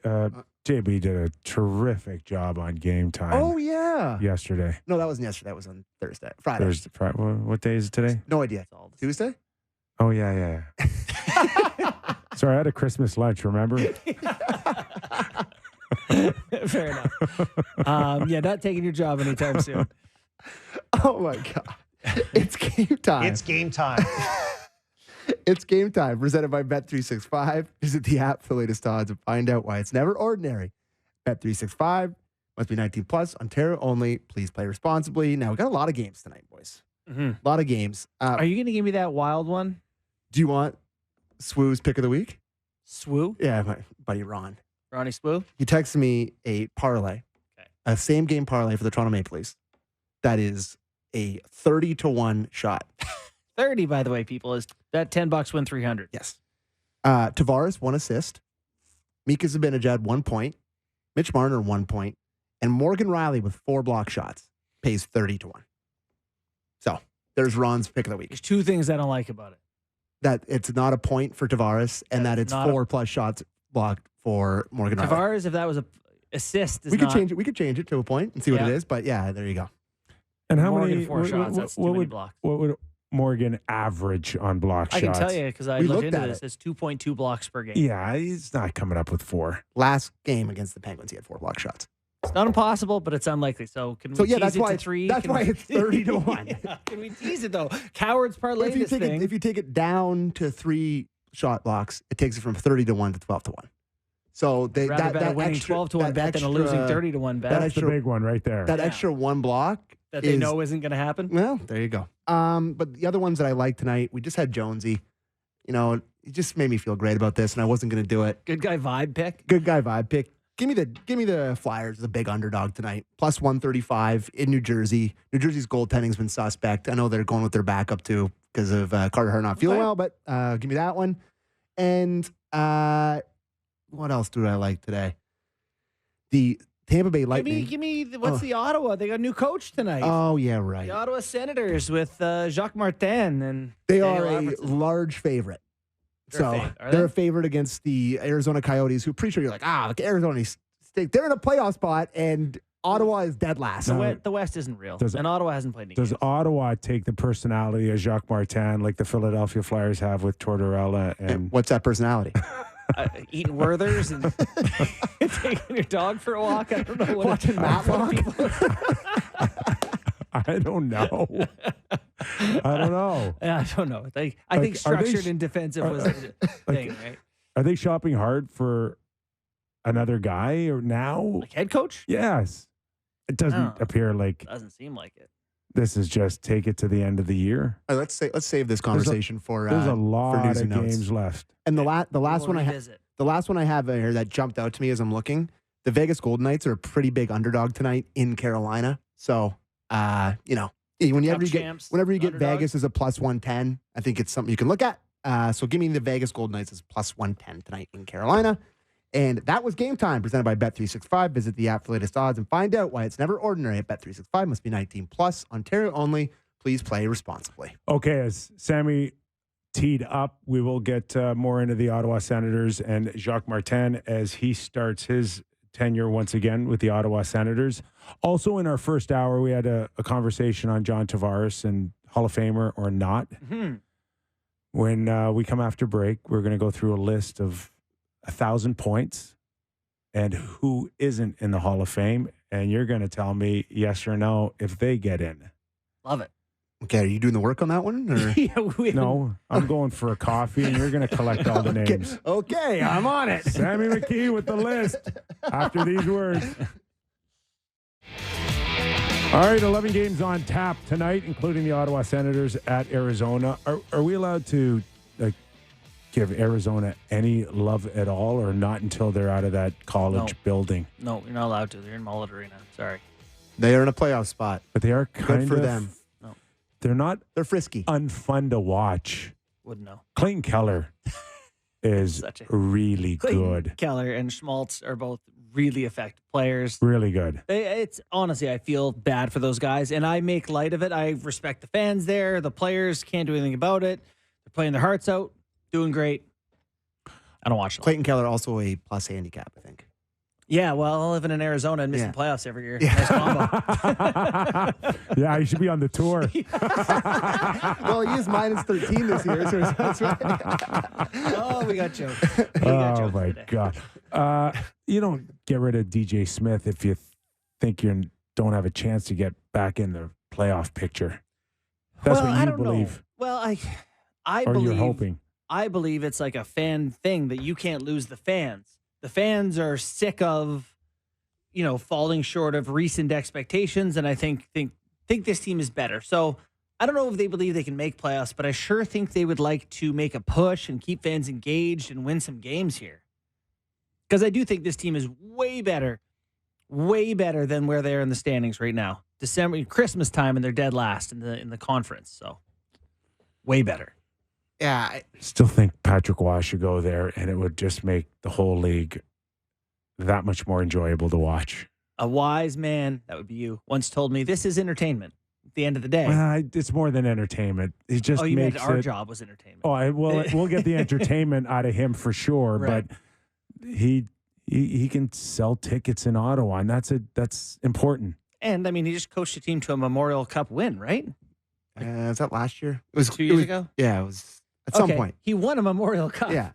JB did a terrific job on game time Oh yeah. yesterday. No, that wasn't yesterday. That was on Friday. Thursday. What day is it today? No idea. It's all the Tuesday? Oh, yeah. Sorry, I had a Christmas lunch, remember? Fair enough. Yeah, not taking your job anytime soon. Oh my god. It's game time. It's game time. It's game time, presented by Bet365. Visit the app for the latest odds and find out why it's never ordinary. Bet365 must be 19 plus. Ontario only. Please play responsibly. Now, we got a lot of games tonight, boys. Mm-hmm. A lot of games. Are you going to give me that wild one? Do you want Swoo's pick of the week? Swoo? Yeah, my buddy Ron. Ronnie Swoo? He texted me a parlay, a same game parlay for the Toronto Maple Leafs. That is a 30-1 shot. 30, by the way, people, is that $10 win 300. Yes. Tavares, 1 assist. Mika Zibanejad, 1 point. Mitch Marner, 1 point. And Morgan Riley with 4 block shots pays 30-1. So there's Ron's pick of the week. There's 2 things I don't like about it. That it's not a point for Tavares and that it's 4+ shots blocked for Morgan Riley. Tavares, if that was a assist, we could change it. We could change it to a point and see what it is. But yeah, there you go. And how Morgan many 4 shots? That's too many blocks. What would Morgan average on block shots? I can tell you because I looked into this. It's 2.2 blocks per game. Yeah, he's not coming up with 4. Last game against the Penguins, he had 4 block shots. It's not impossible, but it's unlikely. So can we tease that's it why to 3? That's why it's 30-1. Yeah, can we tease it though? Cowards parlay this thing. If you take it down to 3 shot blocks, it takes it from 30-1 to 12-1. So bet a winning 12-1 bet than a losing 30-1 bet. That's the big one right there. That extra 1 block that they know isn't going to happen. Well, there you go. But the other ones that I like tonight, we just had Jonesy. You know, it just made me feel great about this, and I wasn't going to do it. Good guy vibe pick. Good guy vibe pick. Give me the Flyers, the big underdog tonight. Plus 135 in New Jersey. New Jersey's goaltending's been suspect. I know they're going with their backup too because of Carter Hart not feeling well, but give me that one. And what else do I like today? The Tampa Bay Lightning. Give me what's the Ottawa? They got a new coach tonight. Oh, yeah, right. The Ottawa Senators with Jacques Martin. And they are a large favorite. They're a favorite against the Arizona Coyotes, who pretty sure you're like, the Arizona State. They're in a playoff spot, and Ottawa is dead last. The West isn't real, and Ottawa hasn't played any Does games. Ottawa take the personality of Jacques Martin like the Philadelphia Flyers have with Tortorella? And what's that personality? Eating Werthers and taking your dog for a walk. I don't know. Watching Matlock. I don't know. I don't know. I don't know. I think structured and defensive was the thing, right? Are they shopping hard for another guy or now? Like head coach? Yes. It doesn't appear like. Doesn't seem like it. This is just take it to the end of the year. Let's save this conversation for there's a lot news of and notes. games left. And the last one I have here that jumped out to me as I'm looking, the Vegas Golden Knights are a pretty big underdog tonight in Carolina. So whenever you get Vegas as a plus 110, I think it's something you can look at. So give me the Vegas Golden Knights as plus 110 tonight in Carolina. And that was Game Time, presented by Bet365. Visit the app for latest odds and find out why it's never ordinary at Bet365. Must be 19 plus. Ontario only. Please play responsibly. Okay, as Sammy teed up, we will get more into the Ottawa Senators and Jacques Martin as he starts his tenure once again with the Ottawa Senators. Also in our first hour, we had a conversation on John Tavares and Hall of Famer or not. Mm-hmm. When we come after break, we're going to go through a list of 1,000 points and who isn't in the Hall of Fame. And you're going to tell me yes or no if they get in. Love it. Okay, are you doing the work on that one? Or? No, I'm going for a coffee and you're going to collect all the names. Okay, I'm on it. Sammy McKee with the list after these words. All right, 11 games on tap tonight, including the Ottawa Senators at Arizona. Are we allowed to give Arizona any love at all or not until they're out of that college building? No, you're not allowed to. They're in Mullet Arena. Sorry. They are in a playoff spot. But they are kind Good for of, them. No. They're frisky. Unfun to watch. Wouldn't know. Clayton Keller is really good. Keller and Schmaltz are both really effective players. Really good. It's honestly, I feel bad for those guys, and I make light of it. I respect the fans there. The players can't do anything about it. They're playing their hearts out, doing great. I don't watch them. Clayton Keller also a plus handicap, I think. Yeah, well, living in Arizona and missing playoffs every year. Nice combo. Yeah, you should be on the tour. Well, he is minus 13 this year. So that's right. Oh, we got you. Oh, my God. You don't get rid of DJ Smith if you think you don't have a chance to get back in the playoff picture. That's what you believe. Well, I or believe. you're hoping. I believe it's like a fan thing that you can't lose the fans. The fans are sick of, falling short of recent expectations, and I think this team is better. So I don't know if they believe they can make playoffs, but I sure think they would like to make a push and keep fans engaged and win some games here. Because I do think this team is way better than where they are in the standings right now. Christmas time, and they're dead last in the conference. So way better. Yeah, I still think Patrick Waugh should go there, and it would just make the whole league that much more enjoyable to watch. A wise man, that would be you, once told me this is entertainment at the end of the day. Well, it's more than entertainment. It just you makes meant our job was entertainment. We'll get the entertainment out of him for sure, right. But he can sell tickets in Ottawa, and that's important. And I mean, he just coached a team to a Memorial Cup win, right? Was that last year? It was 2 years ago. Yeah, it was at some point. He won a Memorial Cup. Yeah.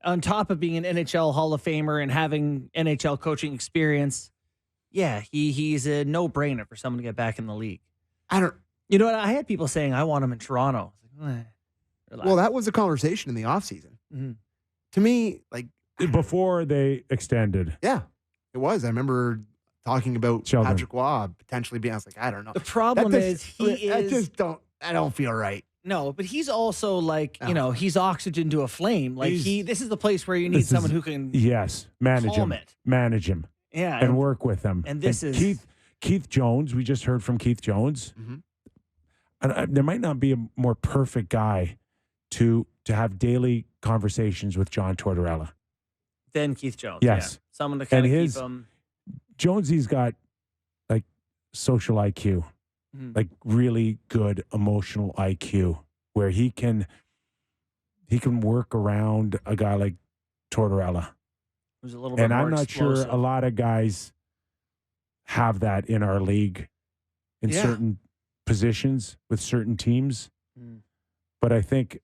On top of being an NHL Hall of Famer and having NHL coaching experience, he's a no-brainer for someone to get back in the league. You know what? I had people saying, I want him in Toronto. Well, that was a conversation in the offseason. Mm-hmm. To me, before they extended. Yeah, it was. I remember talking about Sheldon. Patrick Waugh potentially being, I was like, I don't know. The problem is I don't feel right. No, but he's also he's oxygen to a flame. This is the place where you need someone who can manage him. Yeah. And work with him. And this is Keith Jones. We just heard from Keith Jones. Mm-hmm. And there might not be a more perfect guy to have daily conversations with John Tortorella than Keith Jones. Yes. Yeah. Someone to kind of keep him. Jonesy's got social IQ. Mm-hmm. Really good emotional IQ, where he can work around a guy like Tortorella. Who's a little bit and more I'm not explosive. sure a lot of guys have that in our league in certain positions with certain teams. But I think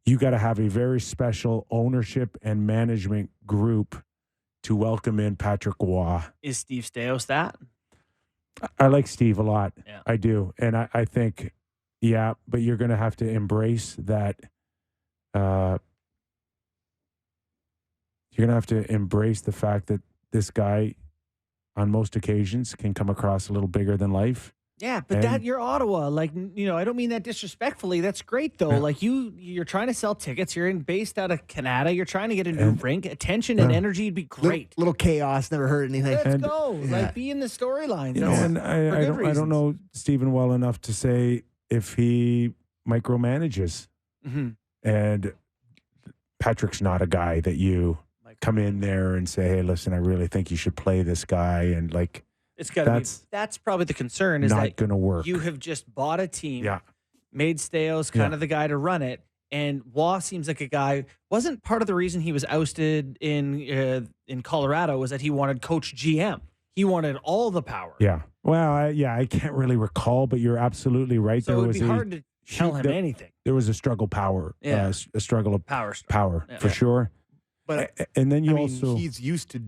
you got to have a very special ownership and management group to welcome in Patrick Waugh. Is Steve Staios that? I like Steve a lot. Yeah. I do. And I think, but you're going to have to embrace that. You're going to have to embrace the fact that this guy, on most occasions, can come across a little bigger than life. Yeah, but you're Ottawa. I don't mean that disrespectfully. That's great, though. Yeah. You're trying to sell tickets. You're based out of Canada. You're trying to get a new rink. Attention and energy would be great. Little chaos never hurt anything. Let's go. Yeah. Be in the storylines. And I don't know Stephen well enough to say if he micromanages. Mm-hmm. And Patrick's not a guy that you come in there and say, hey, listen, I really think you should play this guy. And it's got to be. That's probably the concern is not going to work. You have just bought a team, made Staios kind of the guy to run it, and Waugh seems like a guy. Wasn't part of the reason he was ousted in Colorado was that he wanted coach GM. He wanted all the power. Yeah. Well, I can't really recall, but you're absolutely right. So it would be hard to tell him anything. There was a struggle power. Yeah. A struggle of power for sure. But and then he's used to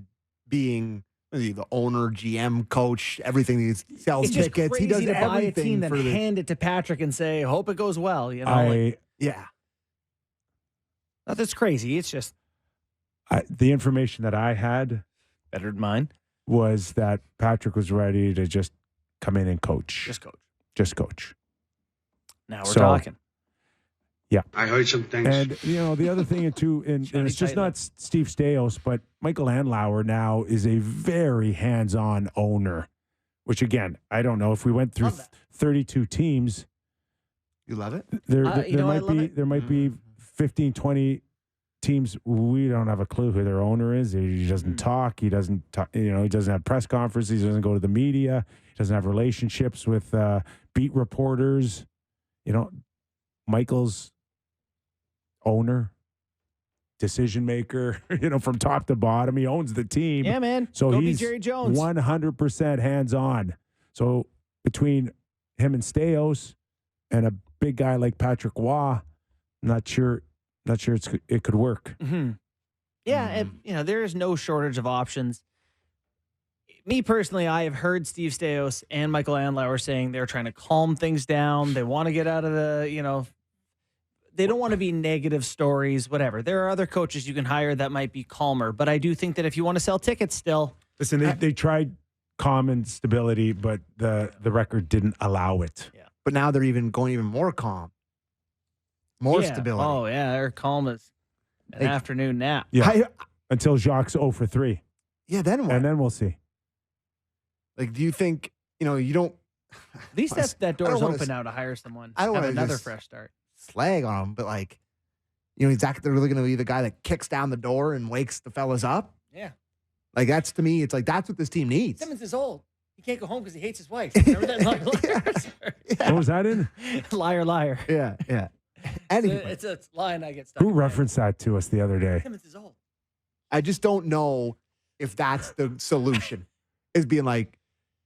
being the owner, GM, coach, everything. He sells it's tickets. Just he does to buy a team, everything. then hand it to Patrick and say, "Hope it goes well." That's crazy. It's just the information that I had, better than mine, was that Patrick was ready to just come in and coach. Just coach. Now we're talking. Yeah. I heard some things. And, the other thing, too, and it's just not Steve Staios, but Michael Andlauer now is a very hands-on owner, which, again, I don't know. If we went through 32 teams. You love it? There might be 15, 20 teams. We don't have a clue who their owner is. He doesn't talk. He doesn't talk, he doesn't have press conferences. He doesn't go to the media. He doesn't have relationships with beat reporters. Michael's owner, decision maker, from top to bottom. He owns the team. Yeah, man. So Go he's be Jerry Jones. 100% hands-on. So between him and Staios and a big guy like Patrick Waugh, not sure it could work. Mm-hmm. Yeah, and, there is no shortage of options. Me personally, I have heard Steve Staios and Michael Andlauer saying they're trying to calm things down. They want to get out of the, they don't want to be negative stories, whatever. There are other coaches you can hire that might be calmer, but I do think that if you want to sell tickets still. Listen, they tried calm and stability, but the record didn't allow it. Yeah. But now they're going even more calm. More stability. Oh, yeah. They're calm as an afternoon nap. Yeah. Until Jacques 0 for 3. Yeah, then what? And then we'll see. Like, do you think, you don't. At least that door's open now to hire someone. I don't have want another fresh start. Slag on him, but like, is Zach really going to be the guy that kicks down the door and wakes the fellas up? Yeah. Like, that's to me, it's like, that's what this team needs. Simmons is old. He can't go home because he hates his wife. Remember that? Liar, What was that in? liar, liar. Yeah. Anyway, It's a line I get stuck Who in. referenced that to us the other day? Simmons is old. I just don't know if that's the solution, is being like,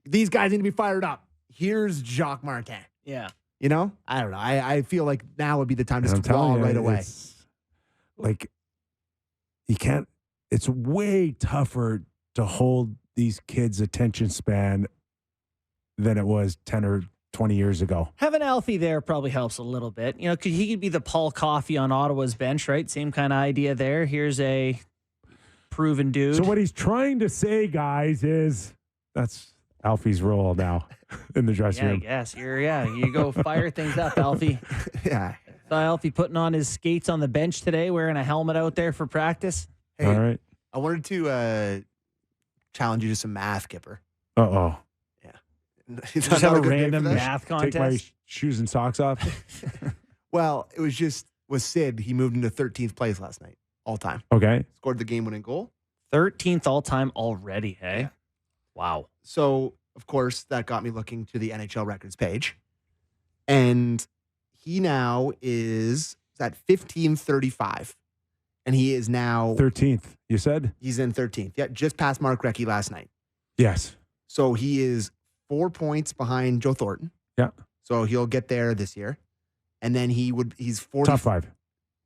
these guys need to be fired up. Here's Jacques Martin. Yeah. I don't know. I feel like now would be the time And to I'm telling withdraw you, right away. it's like, you can't, it's way tougher to hold these kids' attention span than it was 10 or 20 years ago. Having Alfie there probably helps a little bit. He could be the Paul Coffey on Ottawa's bench, right? Same kind of idea there. Here's a proven dude. So what he's trying to say, guys, is that's Alfie's role now in the dressing I room. guess. You go fire things up, Alfie. Yeah. Saw Alfie putting on his skates on the bench today, wearing a helmet out there for practice. Hey, All right. I wanted to challenge you to some math, Kyper. Uh-oh. It's Just not have a good day for random this? math Take my contest. shoes and socks off. Well, it was just with Sid. He moved into 13th place last night, all time. Okay. Scored the game-winning goal. 13th all time already, hey? Wow. So, of course, that got me looking to the NHL records page. And he now is at 1535. And he is now 13th, you said? he's in 13th. Yeah, just past Mark Recchi last night. Yes. So he is 4 points behind Joe Thornton. Yeah. So he'll get there this year. And then he's 40. Top 5.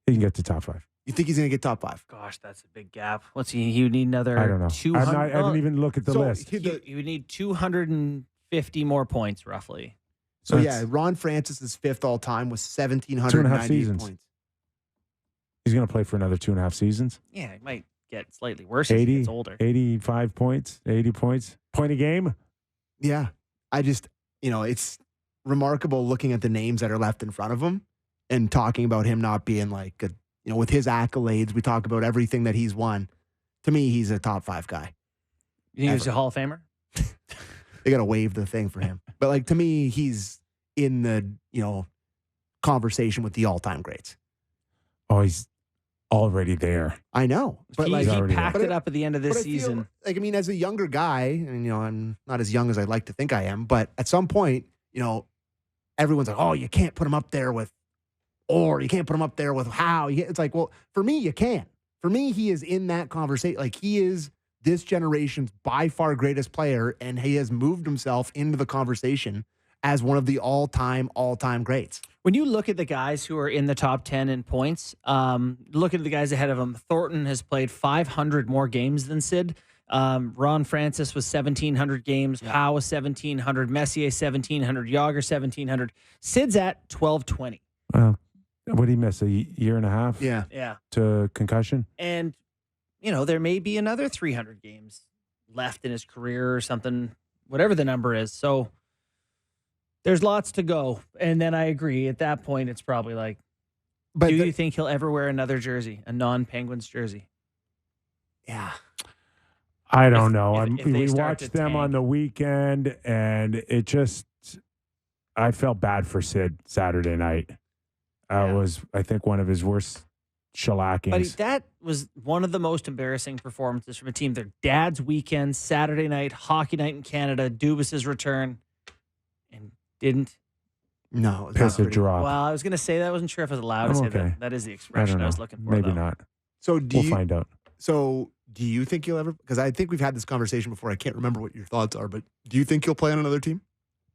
He can get to top 5. You think he's going to get top 5? Gosh, that's a big gap. What's he would need another I don't know. 200. I haven't even looked at the list. You would need 250 more points, roughly. So That's- yeah, Ron Francis is 5th all time with 2.5 1,798 seasons. points. He's going to play for another 2.5 seasons. Yeah, it might get slightly worse as he 80, gets older. 85 points, 80 points. Point a game. Yeah. I just, it's remarkable looking at the names that are left in front of him and talking about him not being like, with his accolades, we talk about everything that he's won. To me, he's a top 5 guy. You think he's a Hall of Famer? They got to waive the thing for him. But like, to me, he's in the, conversation with the all-time greats. Oh, he's already there. I know. But he like, already packed there. it up at the end of this but I feel season. like, as a younger guy, and I'm not as young as I'd like to think I am, but at some point, everyone's like, oh, you can't put him up there with, or you can't put him up there with how. It's like, well, for me, you can. For me, he is in that conversation. Like, he is this generation's by far greatest player, and he has moved himself into the conversation as one of the all-time greats. When you look at the guys who are in the top 10 in points, look at the guys ahead of him. Thornton has played 500 more games than Sid. Ron Francis was 1,700 games. Howe was 1,700. Messier 1,700. Yager 1,700. Sid's at 1,220. What did he miss? A year and a half? Yeah. Yeah. To concussion? And, there may be another 300 games left in his career or something, whatever the number is. So there's lots to go. And then I agree. At that point, it's probably like, But do you think he'll ever wear another jersey, a non-Penguins jersey? yeah. I don't know. if they We start to watched them tank. on the weekend, and it just, I felt bad for Sid Saturday night. Yeah. It was, I think, one of his worst shellackings. But that was one of the most embarrassing performances from a team. Their dad's weekend, Saturday night, hockey night in Canada, Dubas's return, and didn't. No. it's Piss not a pretty. drop. Well, I was going to say that. I wasn't sure if I was allowed to I'm say okay. that. That is the I don't expression know. I was looking for. Maybe though. not. So do We'll you find out. So do you think you'll ever, because I think we've had this conversation before. I can't remember what your thoughts are, but do you think you'll play on another team?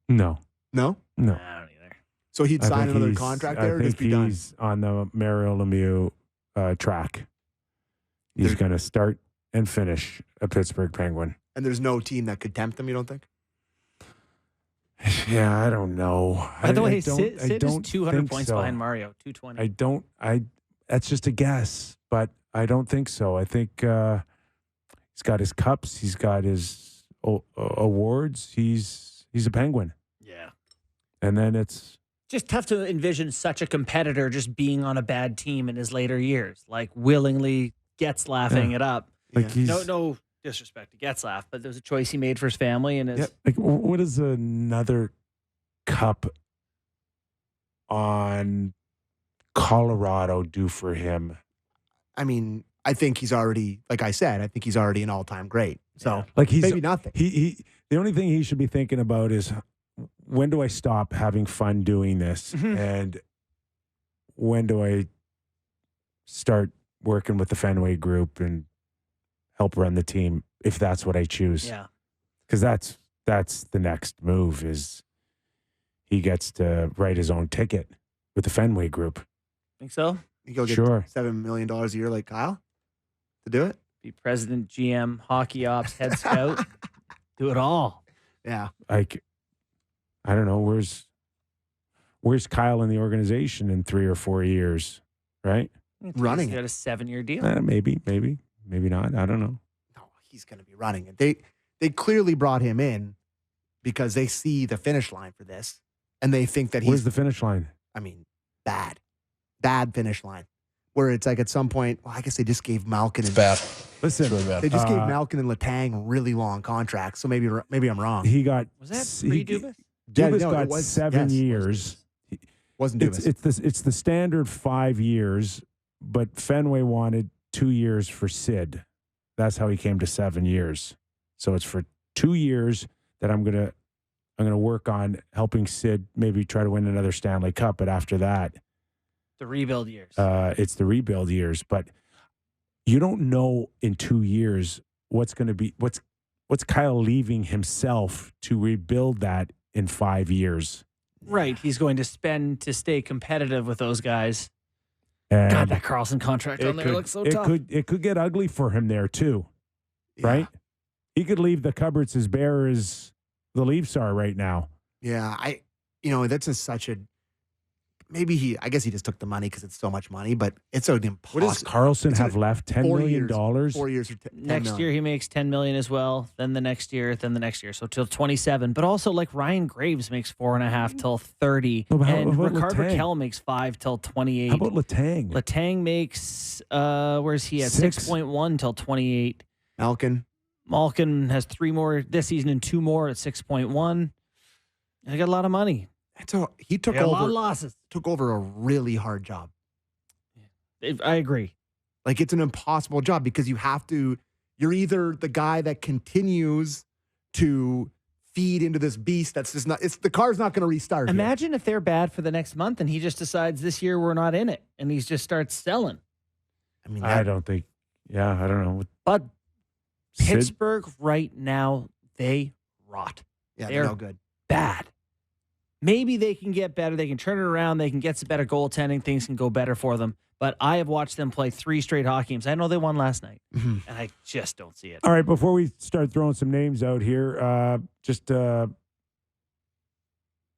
No. No? No. I don't either. So he'd I sign think another he's- contract there or I just think be done? he's on the Mario Lemieux track. He's There- going to start and finish a Pittsburgh Penguin. And there's no team that could tempt him, you don't think? Yeah, I don't know. By the way, I don't- Sid I is don't 200 think points so. behind Mario, 220. That's just a guess, but I don't think so. I think he's got his cups. He's got his awards. He's a Penguin. Yeah. And then it's Just tough to envision such a competitor just being on a bad team in his later years, like willingly Getzlaffing it up. like he's No disrespect to Getzlaff, but there was a choice he made for his family and his. yeah, like what does another cup on Colorado do for him? I mean, I think he's already, like I said, I think he's already an all-time great. So Like he's maybe nothing. He the only thing he should be thinking about is when do I stop having fun doing this, and when do I start working with the Fenway group and help run the team if that's what I choose. Yeah. Because that's the next move is he gets to write his own ticket with the Fenway group. Think so? You go get Sure. $7 million a year like Kyle to do it? Be president, GM, hockey ops, head scout. Do it all. Yeah. Like, I don't know, where's Kyle in the organization in 3 or 4 years, right? Running He's it. got a 7-year deal. Maybe not. I don't know. No, he's going to be running it. They clearly brought him in because they see the finish line for this, and they think that Where's he's, the finish line? I mean, bad finish line. Where it's like at some point, well, I guess they just gave Malkin and Bad. Listen, It's really bad. they just gave Malkin and Letang really long contracts. So maybe I'm wrong. he got Was that pre-Dubas? Dubas no, it got was- 7 yes, it was years. Wasn't Dubas. It's the standard 5 years, but Fenway wanted 2 years for Sid. That's how he came to 7 years. So it's for 2 years that I'm gonna work on helping Sid maybe try to win another Stanley Cup. But after that, The rebuild years. it's the rebuild years. But you don't know in 2 years what's Kyle leaving himself to rebuild that in 5 years. Right. He's going to spend to stay competitive with those guys. And God, that Carlson contract on there looks so tough. It could get ugly for him there too, Yeah. right? He could leave the cupboards as bare as the Leafs are right now. Yeah, that's just such a. Maybe I guess he just took the money because it's so much money, but it's an impossible. What does Carlson It's have left? $10 million? 4 years for 10 Next million. year he makes $10 million as well. Then the next year, so till 27. But also like Ryan Graves makes 4.5 till 30, No, but how and about Ricard Letang? Raquel makes 5 till 28. How about Letang? Letang makes where's he at 6. 6.1 till 28. Malkin. has 3 more this season and 2 more at 6.1. And they got a lot of money. He took They got a lot of over. losses. Took over a really hard job. I agree. Like it's an impossible job because you have to. You're either the guy that continues to feed into this beast that's just not. It's the car's not going to restart. here. Imagine if they're bad for the next month and he just decides this year we're not in it and he just starts selling. I mean, I don't think. Yeah, I don't know. But Sid? Pittsburgh right now, they rot. yeah, they're they're no good. Bad. Maybe they can get better. They can turn it around. They can get some better goaltending. Things can go better for them. But I have watched them play 3 straight hockey games. I know they won last night, and I just don't see it. All right, before we start throwing some names out here, just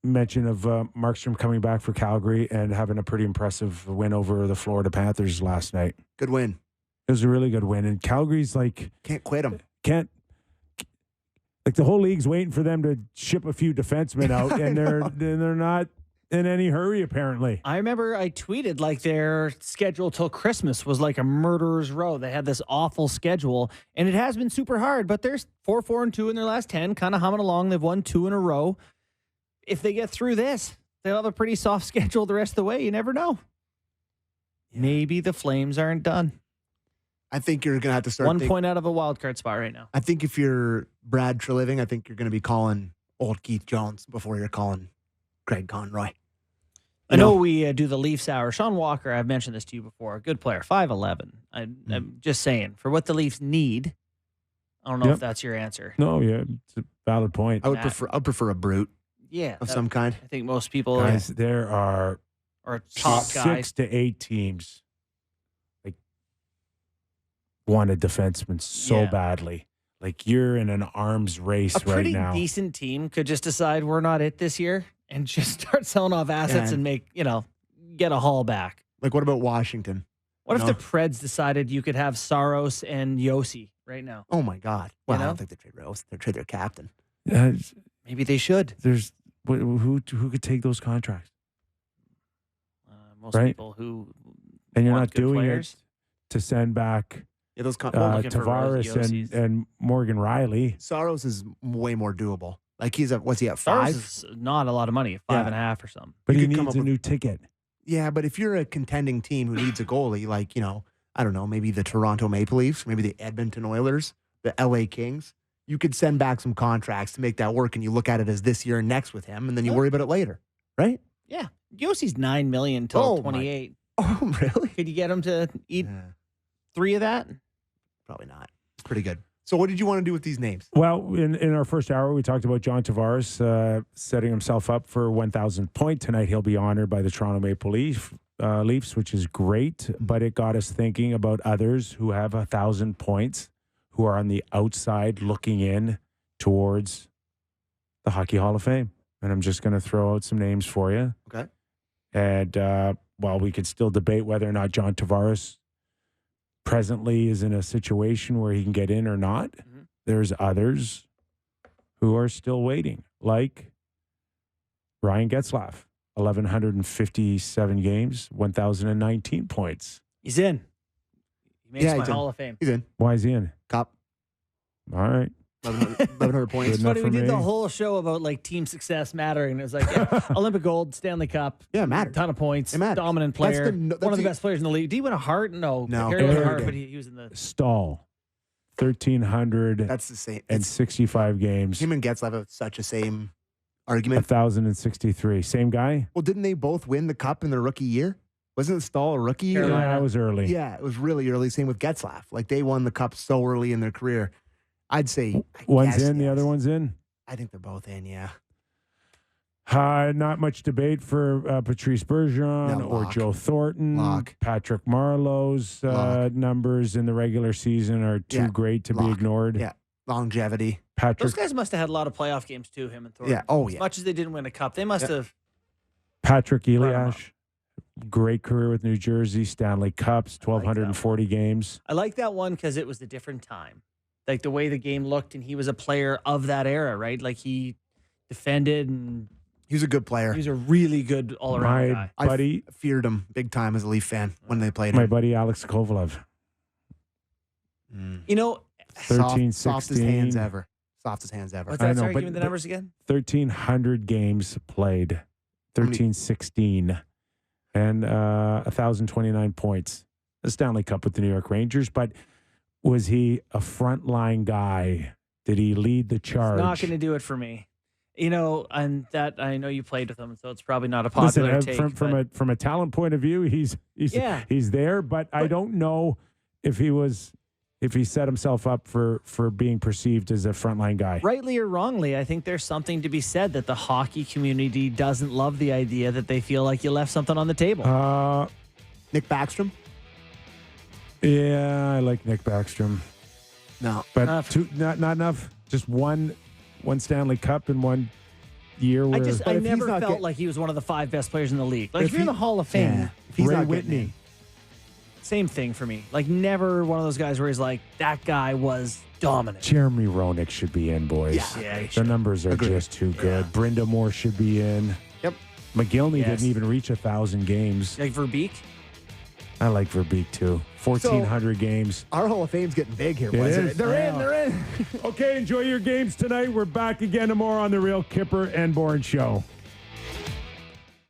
mention of Markstrom coming back for Calgary and having a pretty impressive win over the Florida Panthers last night. Good win. It was a really good win, and Calgary's like Can't quit him. the whole league's waiting for them to ship a few defensemen out, and they're not in any hurry apparently. I remember I tweeted like their schedule till Christmas was like a murderer's row. They had this awful schedule, and it has been super hard, but they're 4-4-2 in their last 10, kind of humming along. They've won 2 in a row. If they get through this, they'll have a pretty soft schedule the rest of the way. You never know. Maybe the Flames aren't done. I think you're going to have to start. 1 point out of a wild card spot right now. I think if you're Brad Treliving, I think you're going to be calling old Keith Jones before you're calling Craig Conroy. I know we do the Leafs hour. Sean Walker, I've mentioned this to you before. Good player, 5'11". I'm just saying, for what the Leafs need, I don't know if that's your answer. No, yeah, it's a valid point. I would prefer a brute Yeah. of some kind. I think most people Guys, there are are top 6 guys. to 8 teams like want a defenseman so Yeah. badly. Like you're in an arms race A right pretty now. decent team could just decide we're not it this year and just start selling off assets Yeah. and make, get a haul back. Like, what about Washington? What if No. the Preds decided you could have Saros and Yossi right now? Oh my God! Well, I know? don't think they trade Rose. They trade their captain. Maybe they should. There's who could take those contracts, Most Right. people who and you're want not good doing players. it to send back Yeah, those looking for Tavares Yossi's. and Morgan Riley. Saros is way more doable. Like he's at what's he at Saros 5? is not a lot of money, 5.5 or something. But You he could come needs up a with- new ticket. Yeah, but if you're a contending team who needs a goalie, like I don't know, maybe the Toronto Maple Leafs, maybe the Edmonton Oilers, the LA Kings, you could send back some contracts to make that work, and you look at it as this year and next with him, and then you worry about it later, right? Yeah. Yossi's $9 million till Oh, my- 28. Oh, really? Could you get him to eat Yeah, 3 of that? probably not. It's pretty good. So, what did you want to do with these names? Well, in our first hour, we talked about John Tavares setting himself up for 1,000 point. Tonight, he'll be honored by the Toronto Maple Leafs, which is great. But it got us thinking about others who have 1,000 points, who are on the outside looking in towards the Hockey Hall of Fame. And I'm just going to throw out some names for you. Okay. And while we could still debate whether or not John Tavares presently is in a situation where he can get in or not, there's others who are still waiting, like Ryan Getzlaf, 1,157 games, 1,019 points. He's in. He makes Yeah, my he's in. Hall of Fame. He's in. Why is he in? Cup. All right. 1,100 points. Good It's enough funny, we for did the me. whole show about like team success mattering. It was like Olympic gold, Stanley Cup, Yeah, it matters. ton of points, It matters. dominant That's player, that's one of the the- best players in the league. Did he win a Hart? No. No, Harry won a Harry Hart, did. but he was in the. Stahl, 1,365 That's the same. It's, games, him and Getzlaff have such a same argument. 1,063. Same guy? Well, didn't they both win the cup in their rookie year? Wasn't Stahl a rookie year? Carolina. Yeah, that was early. Yeah, it was really early. Same with Getzlaff. Like they won the cup so early in their career. I'd say One's yes, in, the yes. other one's in. I think they're both in. Yeah. Not much debate for Patrice Bergeron No, or lock. Joe Thornton. Lock. Patrick Marleau's Lock. numbers in the regular season are too Yeah, great to be lock. ignored. Yeah. Longevity. Patrick, Those guys must have had a lot of playoff games too, him and Thornton. Yeah. Oh As yeah. much as they didn't win a cup, they must Yeah. have. Patrick him up. Elias, great career with New Jersey, Stanley Cups, I like that 1,240 games. I like that one because it was a different time. Like the way the game looked, and he was a player of that era, right? Like he defended, and He was a good player. he was a really good all-around My guy. buddy, I feared him big time as a Leaf fan when they played my him. buddy Alex Kovalev, You know, 13, soft as 16. hands ever. Soft as hands ever. what's I that? know, Sorry, but- give me the but- numbers again. 1,300 games played, How many- 1,316, and 1,029 points. The Stanley Cup with the New York Rangers, but was he a frontline guy? Did he lead the charge? It's not going to do it for me. You know, and that I know you played with him, so it's probably not a Listen, popular take. from a talent point of view, he's Yeah. he's there, but I don't know if he set himself up for being perceived as a frontline guy. rightly or wrongly, I think there's something to be said that the hockey community doesn't love the idea that they feel like you left something on the table. Nick Backstrom? Yeah, I like Nick Backstrom, No. but Enough. not enough. Just one Stanley Cup in one year. Where I But if he's never not felt get- like he was one of the 5 best players in the league. Like If if you're in he- the Hall of Fame, Yeah. If he's Ray not getting Whitney. in. same thing for me. Like never one of those guys where he's like, that guy was dominant. Jeremy Roenick should be in, boys. Yeah, he the should. numbers are Agreed. just too good. Brenda Moore should be in. Yep. McGillney Yes. didn't even reach 1,000 games. Like Verbeek. I like Verbeek too. 1,400 games. Our Hall of Fame's getting big here, It boys. is. They're in. They're in. Okay, enjoy your games tonight. We're back again tomorrow on the Real Kyper and Bourne Show.